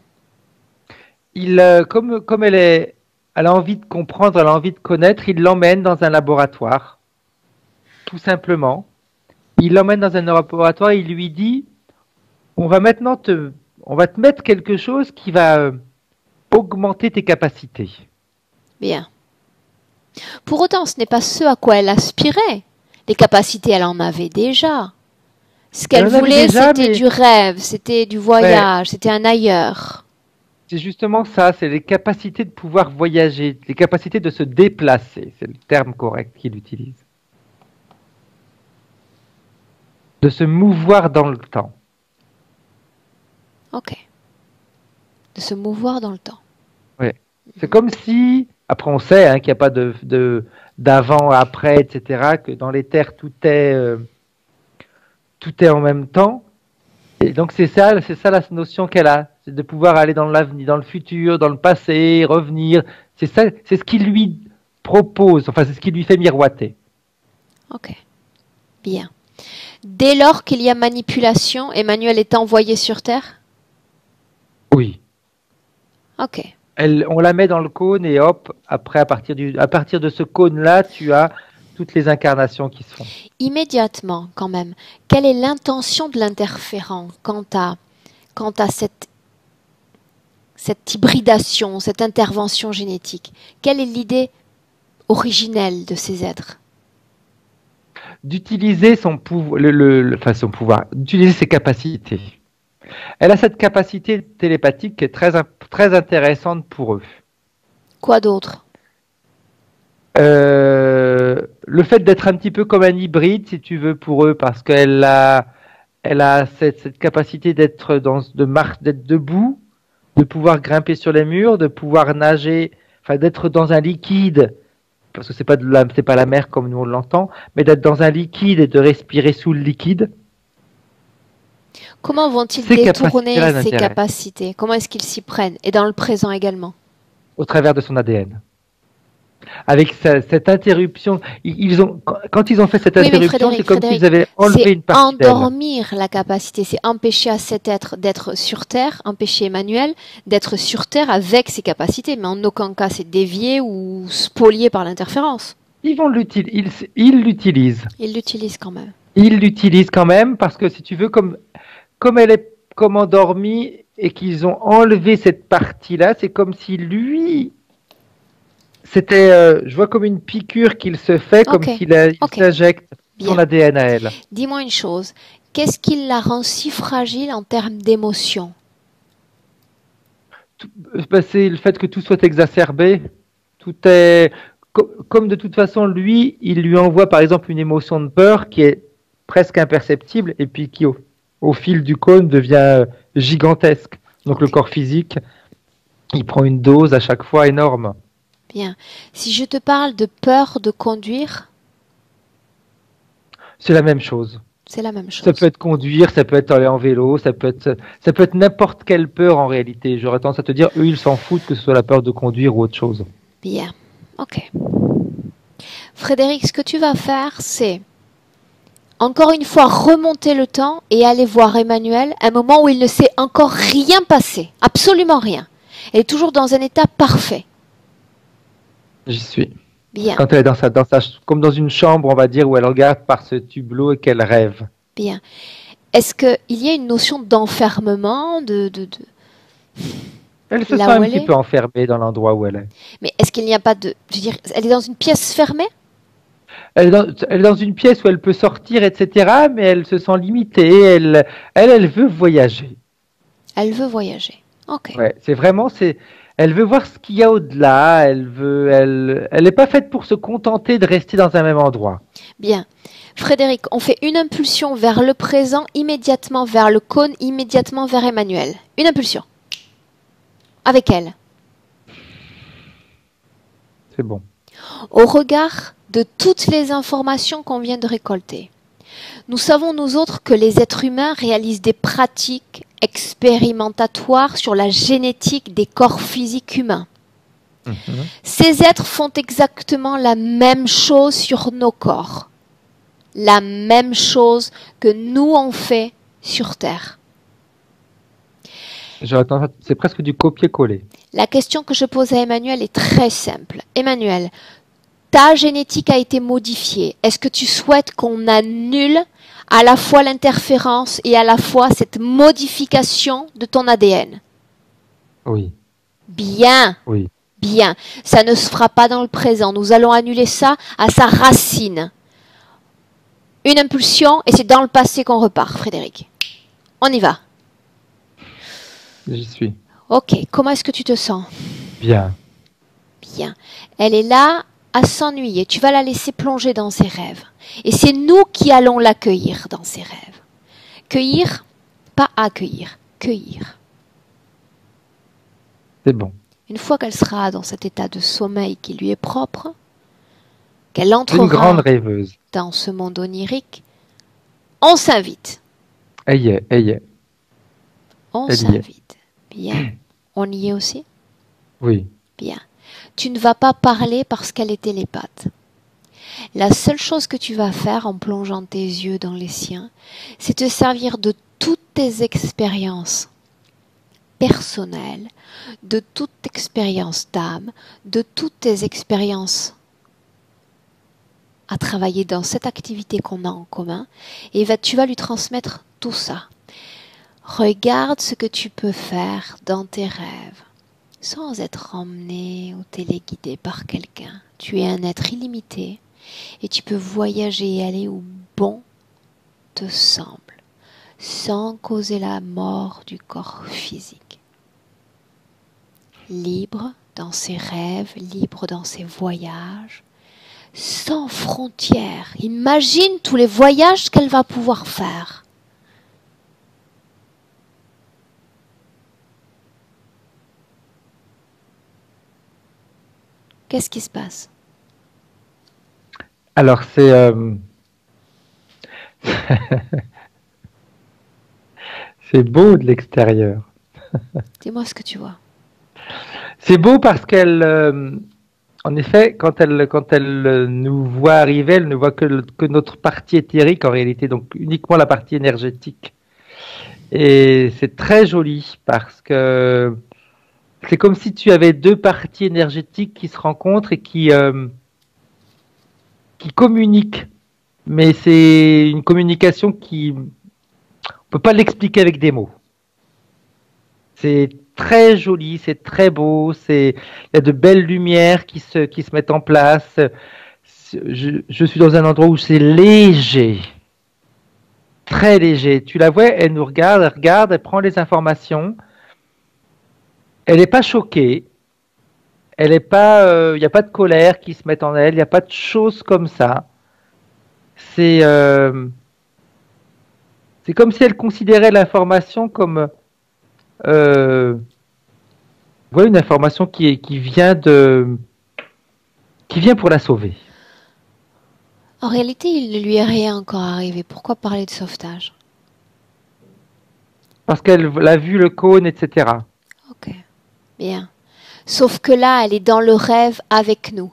Comme elle a envie de comprendre, elle a envie de connaître, il l'emmène dans un laboratoire, tout simplement. Il l'emmène dans un laboratoire et il lui dit, on va te mettre quelque chose qui va augmenter tes capacités. Bien. Pour autant, ce n'est pas ce à quoi elle aspirait. Les capacités, elle en avait déjà. Ce qu'elle Elle en avait voulait, déjà, c'était mais- du rêve, c'était du voyage, c'était un ailleurs. C'est justement ça, c'est les capacités de pouvoir voyager, les capacités de se déplacer, c'est le terme correct qu'il utilise. De se mouvoir dans le temps. Ok. De se mouvoir dans le temps. C'est comme si, après on sait qu'il n'y a pas d'avant, après, etc., que dans les terres tout est en même temps. Et donc c'est ça la notion qu'elle a, c'est de pouvoir aller dans l'avenir, dans le futur, dans le passé, revenir. C'est ça, c'est ce qu'il lui propose, enfin c'est ce qui lui fait miroiter. Ok. Bien. Dès lors qu'il y a manipulation, Emmanuel est envoyé sur Terre? Oui. Ok. On la met dans le cône et hop, après à partir de ce cône-là, tu as toutes les incarnations qui se font. Immédiatement, quand même, quelle est l'intention de l'interférent quant à cette hybridation, cette intervention génétique? Quelle est l'idée originelle de ces êtres? D'utiliser son pouvoir, son pouvoir, d'utiliser ses capacités. Elle a cette capacité télépathique qui est très intéressante pour eux. Quoi d'autre? Le fait d'être un petit peu comme un hybride, si tu veux, pour eux, parce qu'elle elle a cette capacité d'être d'être debout, de pouvoir grimper sur les murs, de pouvoir nager, enfin d'être dans un liquide, parce que c'est pas la mer comme nous on l'entend, mais d'être dans un liquide et de respirer sous le liquide. Comment vont-ils Ces détourner capacités-là ces m'intéressent, capacités? Comment est-ce qu'ils s'y prennent? Et dans le présent également. au travers de son ADN. Avec cette interruption, quand ils ont fait cette Oui, mais interruption, c'est comme Frédéric, s'ils avaient enlevé c'est une partie d'elle. endormir la capacité, c'est empêcher à cet être d'être sur Terre, empêcher Emmanuel d'être sur Terre avec ses capacités, mais en aucun cas c'est dévié ou spolié par l'interférence. Ils l'utilisent. Il l'utilise quand même. Ils l'utilisent quand même parce que si tu veux, comme elle est comme endormie et qu'ils ont enlevé cette partie-là, c'est comme si lui, c'était, je vois comme une piqûre qu'il se fait, comme Ok, s'il ok, s'injecte son bien. ADN à elle. Dis-moi une chose, qu'est-ce qui la rend si fragile en termes d'émotion? C'est le fait que tout soit exacerbé. Tout est comme de toute façon, lui, il lui envoie par exemple une émotion de peur qui est presque imperceptible et puis qui, au fil du cône, devient gigantesque. Donc le Ok, corps physique, il prend une dose à chaque fois énorme. bien. Si je te parle de peur de conduire, C'est la même chose. c'est la même Ça peut chose. être conduire, ça peut être aller en vélo, ça peut être n'importe quelle peur en réalité. J'aurais tendance à te dire, eux, ils s'en foutent que ce soit la peur de conduire ou autre chose. Bien, ok. Frédéric, ce que tu vas faire, c'est encore une fois remonter le temps et aller voir Emmanuel à un moment où il ne s'est encore rien passé, absolument rien. Elle est toujours dans un état parfait. J'y suis. Bien, Quand elle est comme dans une chambre, on va dire, où elle regarde par ce tableau et qu'elle rêve. bien. Est-ce qu'il y a une notion d'enfermement, Elle se là sent où un elle petit est? peu enfermée dans l'endroit où elle est. Mais est-ce qu'il n'y a pas de... Je veux dire, elle est dans une pièce fermée? Elle est dans une pièce où elle peut sortir, etc., mais elle se sent limitée. Elle veut voyager. Elle veut voyager. Ok. Ouais, elle veut voir ce qu'il y a au-delà. Elle n'est pas faite pour se contenter de rester dans un même endroit. Bien. Frédéric, on fait une impulsion vers le présent, immédiatement vers le cône, immédiatement vers Emmanuel. Une impulsion. Avec elle. C'est bon. Au regard de toutes les informations qu'on vient de récolter, nous savons nous autres que les êtres humains réalisent des pratiques expérimentatoires sur la génétique des corps physiques humains. Mhm. Ces êtres font exactement la même chose sur nos corps. La même chose que nous on fait sur Terre. C'est presque du copier-coller. La question que je pose à Emmanuel est très simple. Emmanuel, ta génétique a été modifiée. Est-ce que tu souhaites qu'on annule à la fois l'interférence et à la fois cette modification de ton ADN? Oui, Bien, oui. bien. Ça ne se fera pas dans le présent. Nous allons annuler ça à sa racine. Une impulsion et c'est dans le passé qu'on repart, Frédéric. On y va. J'y suis. Ok, comment est-ce que tu te sens? Bien. Bien. Elle est là à s'ennuyer. Tu vas la laisser plonger dans ses rêves. Et c'est nous qui allons l'accueillir dans ses rêves. Cueillir, pas accueillir, cueillir. C'est bon. Une fois qu'elle sera dans cet état de sommeil qui lui est propre, qu'elle C'est une grande entrera rêveuse. dans ce monde onirique, on s'invite. Elle y est, elle y est. On Elle y est. s'invite. Bien. On y est aussi? Oui. Bien. Tu ne vas pas parler parce qu'elle est télépathe. La seule chose que tu vas faire en plongeant tes yeux dans les siens, c'est te servir de toutes tes expériences personnelles, de toute expérience d'âme, de toutes tes expériences à travailler dans cette activité qu'on a en commun, et tu vas lui transmettre tout ça. Regarde ce que tu peux faire dans tes rêves, sans être emmené ou téléguidé par quelqu'un. Tu es un être illimité, et tu peux voyager et aller où bon te semble, sans causer la mort du corps physique. Libre dans ses rêves, libre dans ses voyages, sans frontières. Imagine tous les voyages qu'elle va pouvoir faire. Qu'est-ce qui se passe? Alors, c'est beau de l'extérieur. Dis-moi ce que tu vois. C'est beau parce qu'elle, en effet, quand elle nous voit arriver, elle ne voit que notre partie éthérique en réalité, donc uniquement la partie énergétique. Et c'est très joli parce que c'est comme si tu avais deux parties énergétiques qui se rencontrent et qui communiquent. Mais c'est une communication qui, on peut pas l'expliquer avec des mots. C'est très joli, c'est très beau, il y a de belles lumières qui se mettent en place. Je suis dans un endroit où c'est léger, très léger. Tu la vois, elle nous regarde, elle prend les informations. Elle n'est pas choquée. Elle est pas, il n'y a pas de colère qui se met en elle. Il n'y a pas de choses comme ça. C'est comme si elle considérait l'information comme ouais, une information qui vient pour la sauver. En réalité, il ne lui est rien encore arrivé. Pourquoi parler de sauvetage? Parce qu'elle a vu le cône, etc. Ok, bien. Sauf que là, elle est dans le rêve avec nous.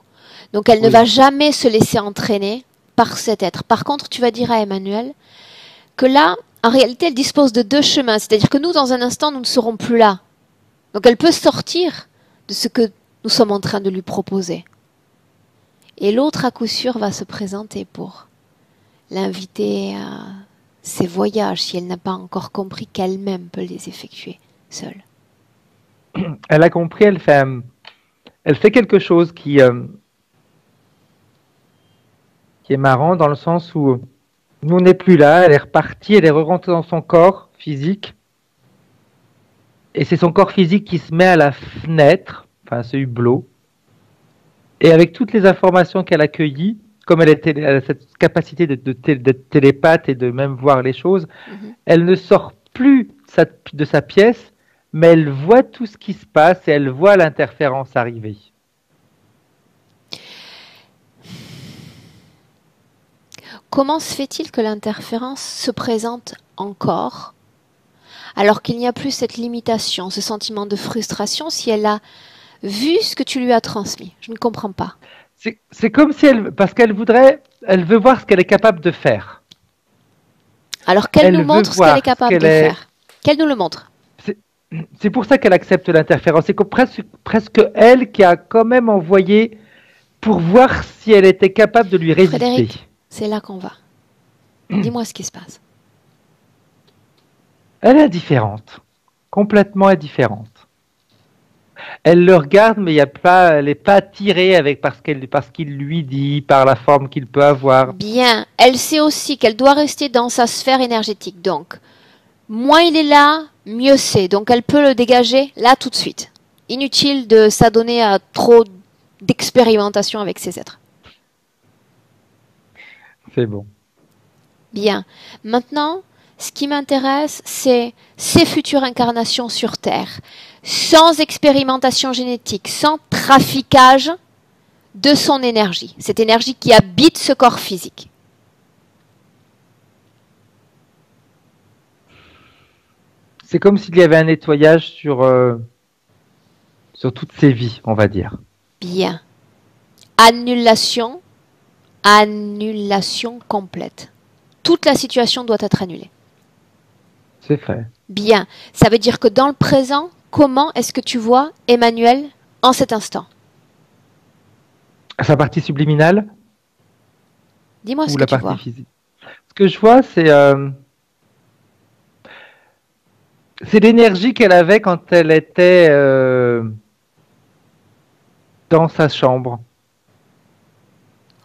Donc, elle ne Oui. va jamais se laisser entraîner par cet être. Par contre, tu vas dire à Emmanuel que là, en réalité, elle dispose de deux chemins. C'est-à-dire que nous, dans un instant, nous ne serons plus là. Donc, elle peut sortir de ce que nous sommes en train de lui proposer. Et l'autre, à coup sûr, va se présenter pour l'inviter à ses voyages si elle n'a pas encore compris qu'elle-même peut les effectuer seule. Elle a compris, elle fait quelque chose qui est marrant dans le sens où nous on n'est plus là, elle est repartie, elle est rentrée dans son corps physique. Et c'est son corps physique qui se met à la fenêtre, enfin ce hublot. Et avec toutes les informations qu'elle a cueillies, comme elle a cette capacité d'être télépathe et de même voir les choses, elle ne sort plus de sa pièce, mais elle voit tout ce qui se passe et elle voit l'interférence arriver. Comment se fait-il que l'interférence se présente encore alors qu'il n'y a plus cette limitation, ce sentiment de frustration si elle a vu ce que tu lui as transmis? Je ne comprends pas. C'est comme si parce qu'elle veut voir ce qu'elle est capable de faire. Alors qu'elle nous montre ce qu'elle est capable de faire. Qu'elle nous le montre. C'est pour ça qu'elle accepte l'interférence. C'est presque elle qui a quand même envoyé pour voir si elle était capable de lui résister. Frédéric, c'est là qu'on va. Dis-moi ce qui se passe. Elle est indifférente, complètement indifférente. Elle le regarde, mais elle n'est pas attirée parce qu'il lui dit, par la forme qu'il peut avoir. Bien, elle sait aussi qu'elle doit rester dans sa sphère énergétique. Donc, moins il est là, mieux c'est. Donc, elle peut le dégager là tout de suite. Inutile de s'adonner à trop d'expérimentation avec ces êtres. C'est bon. Bien. Maintenant, ce qui m'intéresse, c'est ses futures incarnations sur Terre, sans expérimentation génétique, sans traficage de son énergie, cette énergie qui habite ce corps physique. C'est comme s'il y avait un nettoyage sur toutes ses vies, on va dire. Bien. Annulation complète. Toute la situation doit être annulée. C'est fait. Bien. Ça veut dire que dans le présent, comment est-ce que tu vois Emmanuel en cet instant? Sa partie subliminale? Dis-moi ce ou que la tu partie vois. physique? Ce que je vois, c'est l'énergie qu'elle avait quand elle était dans sa chambre.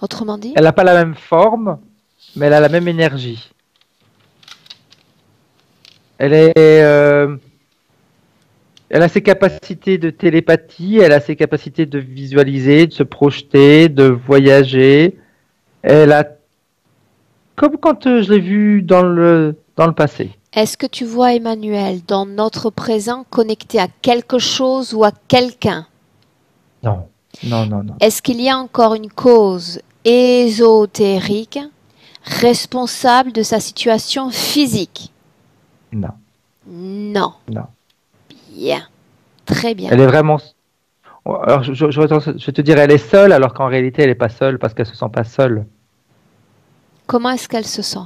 Autrement dit? Elle n'a pas la même forme, mais elle a la même énergie. Elle a ses capacités de télépathie, elle a ses capacités de visualiser, de se projeter, de voyager. Elle a, comme quand je l'ai vue dans le passé. Est-ce que tu vois Emmanuel dans notre présent connecté à quelque chose ou à quelqu'un? Non. Non, non, non. Est-ce qu'il y a encore une cause ésotérique responsable de sa situation physique? Non, Non. non. Bien. Très bien. Elle est vraiment. Alors, je vais te dire, elle est seule, alors qu'en réalité, elle n'est pas seule parce qu'elle se sent pas seule. Comment est-ce qu'elle se sent?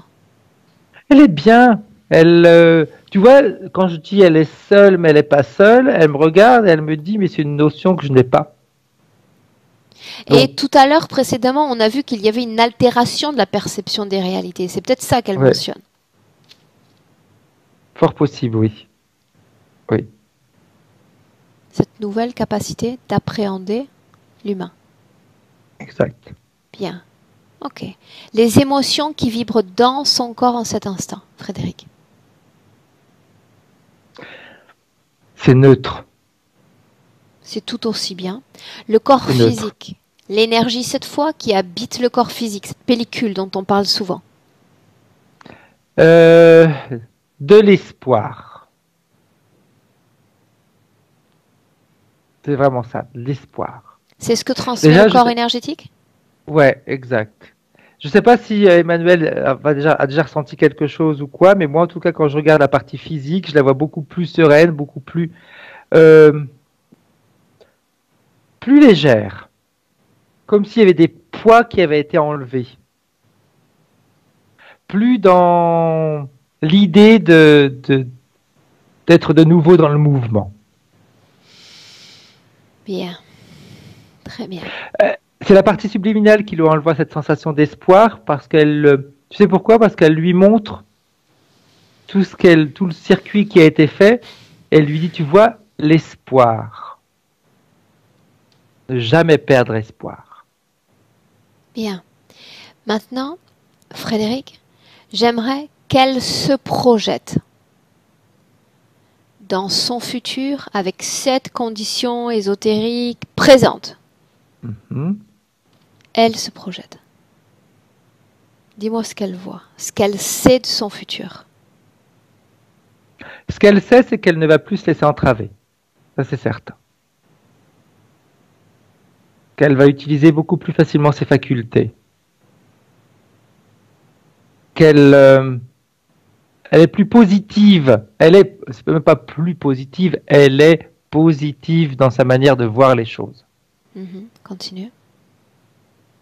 Elle est bien. Tu vois, quand je dis elle est seule, mais elle n'est pas seule, elle me regarde et elle me dit, mais c'est une notion que je n'ai pas. Et Donc, tout à l'heure, précédemment, on a vu qu'il y avait une altération de la perception des réalités. C'est peut-être ça qu'elle ouais, mentionne. fort possible, oui. Oui, Cette nouvelle capacité d'appréhender l'humain. exact. Bien. Ok. Les émotions qui vibrent dans son corps en cet instant, Frédéric. C'est neutre. C'est tout aussi bien. Le corps C'est neutre. physique. L'énergie, cette fois, qui habite le corps physique, cette pellicule dont on parle souvent. Euh, de l'espoir. C'est vraiment ça, de l'espoir. C'est ce que transmet Déjà, le corps énergétique? ouais, exact. Je ne sais pas si Emmanuel a déjà ressenti quelque chose ou quoi, mais moi, en tout cas, quand je regarde la partie physique, je la vois beaucoup plus sereine, beaucoup euh, plus légère. Comme s'il y avait des poids qui avaient été enlevés. Plus dans l'idée d'être de nouveau dans le mouvement. Bien. Très bien. C'est la partie subliminale qui lui envoie cette sensation d'espoir parce qu'elle, tu sais pourquoi? Parce qu'elle lui montre tout le circuit qui a été fait. Elle lui dit, tu vois, l'espoir. Ne jamais perdre espoir. Bien. Maintenant, Frédéric, j'aimerais qu'elle se projette dans son futur avec cette condition ésotérique présente. Mhm. Elle se projette. Dis-moi ce qu'elle voit, ce qu'elle sait de son futur. Ce qu'elle sait, c'est qu'elle ne va plus se laisser entraver. Ça, c'est certain. Qu'elle va utiliser beaucoup plus facilement ses facultés. Elle est plus positive. C'est même pas plus positive, elle est positive dans sa manière de voir les choses. Continue.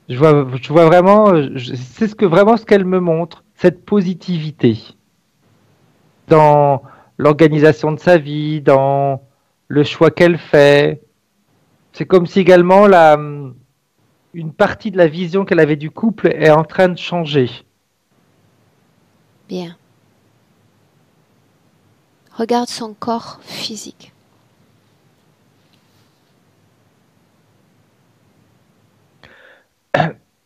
Je vois vraiment, c'est vraiment ce qu'elle me montre, cette positivité dans l'organisation de sa vie, dans le choix qu'elle fait. C'est comme si également une partie de la vision qu'elle avait du couple est en train de changer. Bien. Regarde son corps physique.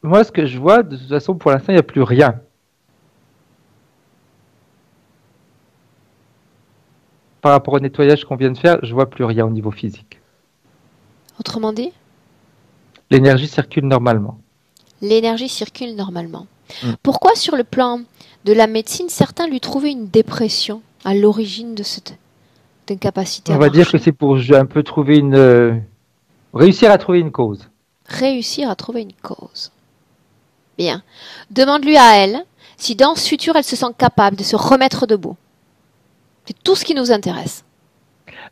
Moi, ce que je vois, de toute façon, pour l'instant, il n'y a plus rien. Par rapport au nettoyage qu'on vient de faire, je vois plus rien au niveau physique. Autrement dit, L'énergie circule normalement. l'énergie circule normalement. Pourquoi sur le plan de la médecine, certains lui trouvaient une dépression à l'origine de cette incapacité à On va marcher? dire que c'est pour un peu trouver réussir à trouver une cause. Réussir à trouver une cause. Bien. Demande-lui à elle si dans ce futur elle se sent capable de se remettre debout. C'est tout ce qui nous intéresse.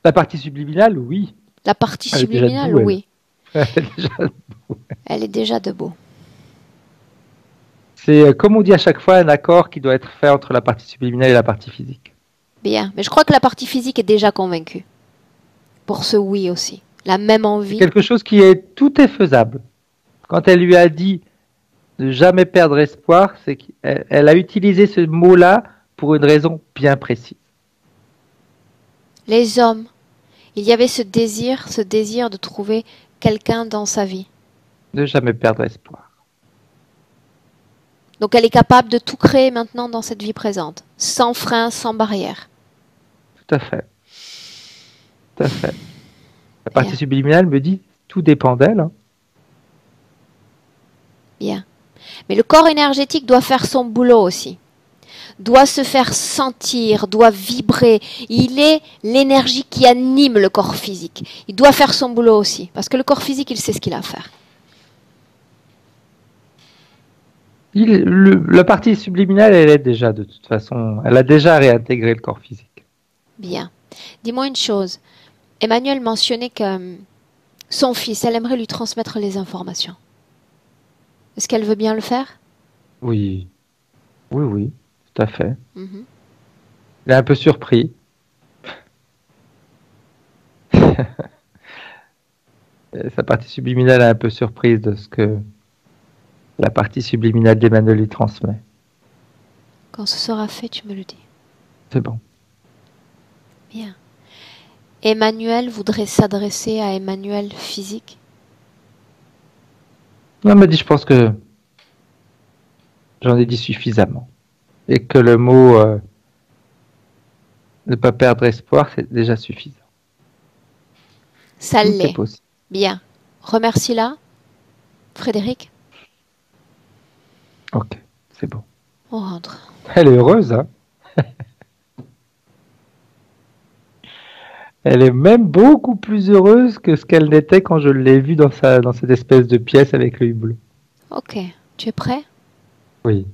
La partie subliminale, oui. La partie Elle est déjà subliminale, debout, elle. oui. Elle est déjà debout. Elle est déjà debout. C'est, comme on dit à chaque fois, un accord qui doit être fait entre la partie subliminale et la partie physique. Bien. Mais je crois que la partie physique est déjà convaincue. Pour ce oui aussi. La même C'est envie. quelque chose tout est faisable. Quand elle lui a dit de jamais perdre espoir, c'est qu'elle a utilisé ce mot-là pour une raison bien précise. Les hommes, il y avait ce désir de trouver quelqu'un dans sa vie. Ne jamais perdre espoir. Donc elle est capable de tout créer maintenant dans cette vie présente, sans frein, sans barrière. Tout à fait. Tout à fait. La partie Bien. subliminale me dit tout dépend d'elle. Hein. Bien. Mais le corps énergétique doit faire son boulot aussi. doit se faire sentir, doit vibrer. Il est l'énergie qui anime le corps physique. Il doit faire son boulot aussi, parce que le corps physique, il sait ce qu'il a à faire. La partie subliminale, elle est déjà de toute façon, elle a déjà réintégré le corps physique. Bien. Dis-moi une chose. Emmanuel mentionnait que son fils, elle aimerait lui transmettre les informations. Est-ce qu'elle veut bien le faire? Oui, oui, tout à fait. Mhm. Il est un peu surpris. Sa partie subliminale est un peu surprise de ce que la partie subliminale d'Emmanuel lui transmet. Quand ce sera fait, tu me le dis. C'est bon. Bien. Emmanuel voudrait s'adresser à Emmanuel physique. Non, elle m'a dit, je pense que j'en ai dit suffisamment. Et que le mot ne pas perdre espoir, c'est déjà suffisant. Ça Tout est l'est. possible. Bien. Remercie-la, Frédéric. Ok, c'est bon. On rentre. Elle est heureuse, hein. Elle est même beaucoup plus heureuse que ce qu'elle n'était quand je l'ai vue dans cette espèce de pièce avec le hublot. Ok. Tu es prêt? Oui.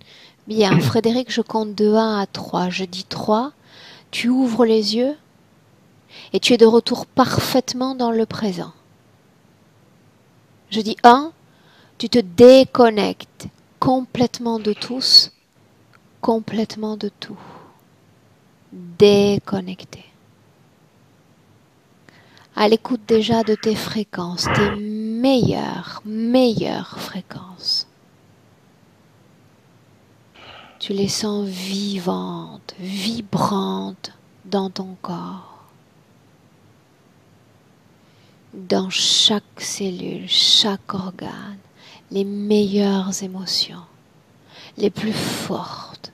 Bien. Frédéric, je compte de 1 à 3. Je dis 3. Tu ouvres les yeux et tu es de retour parfaitement dans le présent. Je dis 1. Tu te déconnectes complètement de tous, complètement de tout. Déconnecté. À l'écoute déjà de tes fréquences, tes meilleures fréquences. Tu les sens vivantes, vibrantes dans ton corps. Dans chaque cellule, chaque organe, les meilleures émotions, les plus fortes,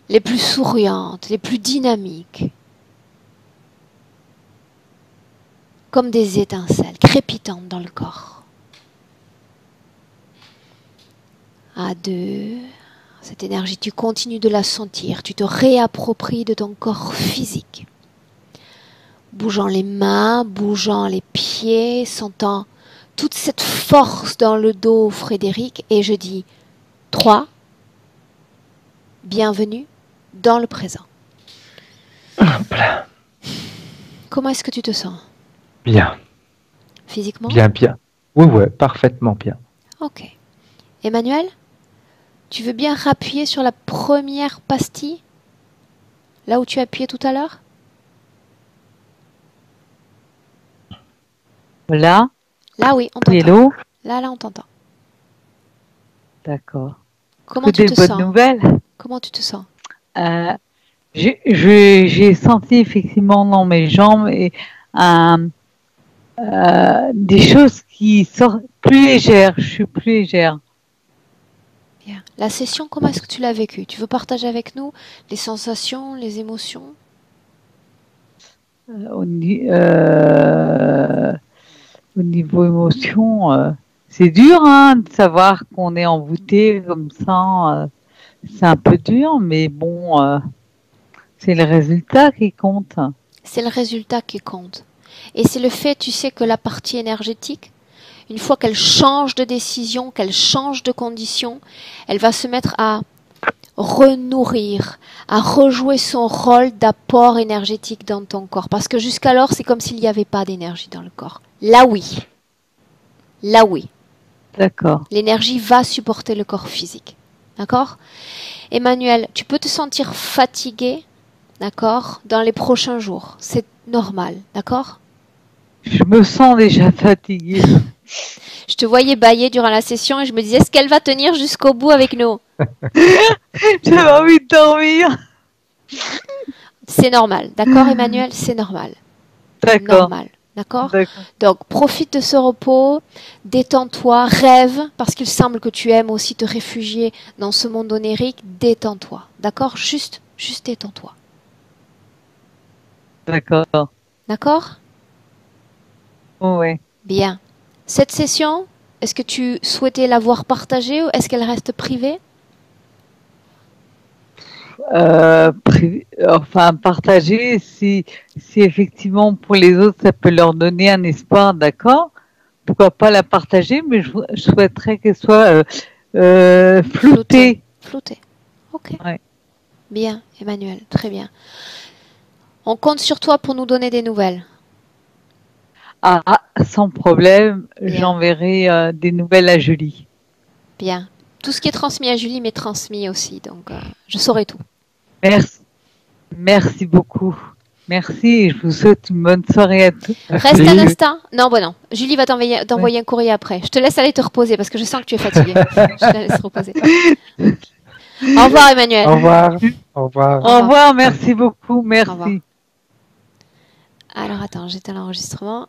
les plus souriantes, les plus dynamiques. Comme des étincelles crépitantes dans le corps. À 2, cette énergie, tu continues de la sentir, tu te réappropries de ton corps physique. Bougeant les mains, bougeant les pieds, sentant toute cette force dans le dos, Frédéric, et je dis 3, bienvenue dans le présent. Hop là. Comment est-ce que tu te sens? Bien. Physiquement? Bien. Oui, parfaitement bien. Ok. Emmanuel, tu veux bien rappuyer sur la première pastille? Là où tu as appuyé tout à l'heure? Là, Là, oui, on t'entend. hello. Là, on t'entend. D'accord. Comment Que tu des te bonnes sens? nouvelles. Comment tu te sens? J'ai senti effectivement dans mes jambes et des choses qui sortent plus légères. Je suis plus légère. Bien. La session, comment est-ce que tu l'as vécue? Tu veux partager avec nous les sensations, les émotions? Au niveau émotion, c'est dur de savoir qu'on est envoûté comme ça. C'est un peu dur, mais bon, c'est le résultat qui compte. C'est le résultat qui compte. Et c'est le fait, tu sais, que la partie énergétique, une fois qu'elle change de décision, qu'elle change de condition, elle va se mettre à renourrir, à rejouer son rôle d'apport énergétique dans ton corps. Parce que jusqu'alors, c'est comme s'il n'y avait pas d'énergie dans le corps. Là, oui. Là, oui. D'accord. L'énergie va supporter le corps physique. D'accord? Emmanuel, tu peux te sentir fatigué, d'accord, dans les prochains jours. C'est normal, d'accord? Je me sens déjà fatiguée. Je te voyais bâiller durant la session et je me disais, est-ce qu'elle va tenir jusqu'au bout avec nous? J'avais envie de dormir. C'est normal, d'accord Emmanuel? C'est normal. D'accord. Normal, d'accord? D'accord. Donc, profite de ce repos, détends-toi, rêve, parce qu'il semble que tu aimes aussi te réfugier dans ce monde onirique, détends-toi, d'accord? Juste détends-toi. D'accord. D'accord? Oui. Bien. Cette session, est-ce que tu souhaitais la voir partagée ou est-ce qu'elle reste privée? enfin partager si effectivement pour les autres ça peut leur donner un espoir, d'accord, pourquoi pas la partager, mais je souhaiterais qu'elle soit floutée. Ok. Ouais. Bien, Emmanuel, très bien. On compte sur toi pour nous donner des nouvelles. Ah, sans problème, Bien. j'enverrai des nouvelles à Julie. Bien. Tout ce qui est transmis à Julie m'est transmis aussi, donc je saurai tout. Merci beaucoup. Merci et je vous souhaite une bonne soirée à tous. Reste un instant. Non, bon non. Julie va t'envoyer un courrier après. Je te laisse aller te reposer parce que je sens que tu es fatigué. Je te laisse reposer. Au revoir, Emmanuel. Au revoir. Au revoir. Au revoir, merci beaucoup. Merci. Alors attends, j'éteins l'enregistrement.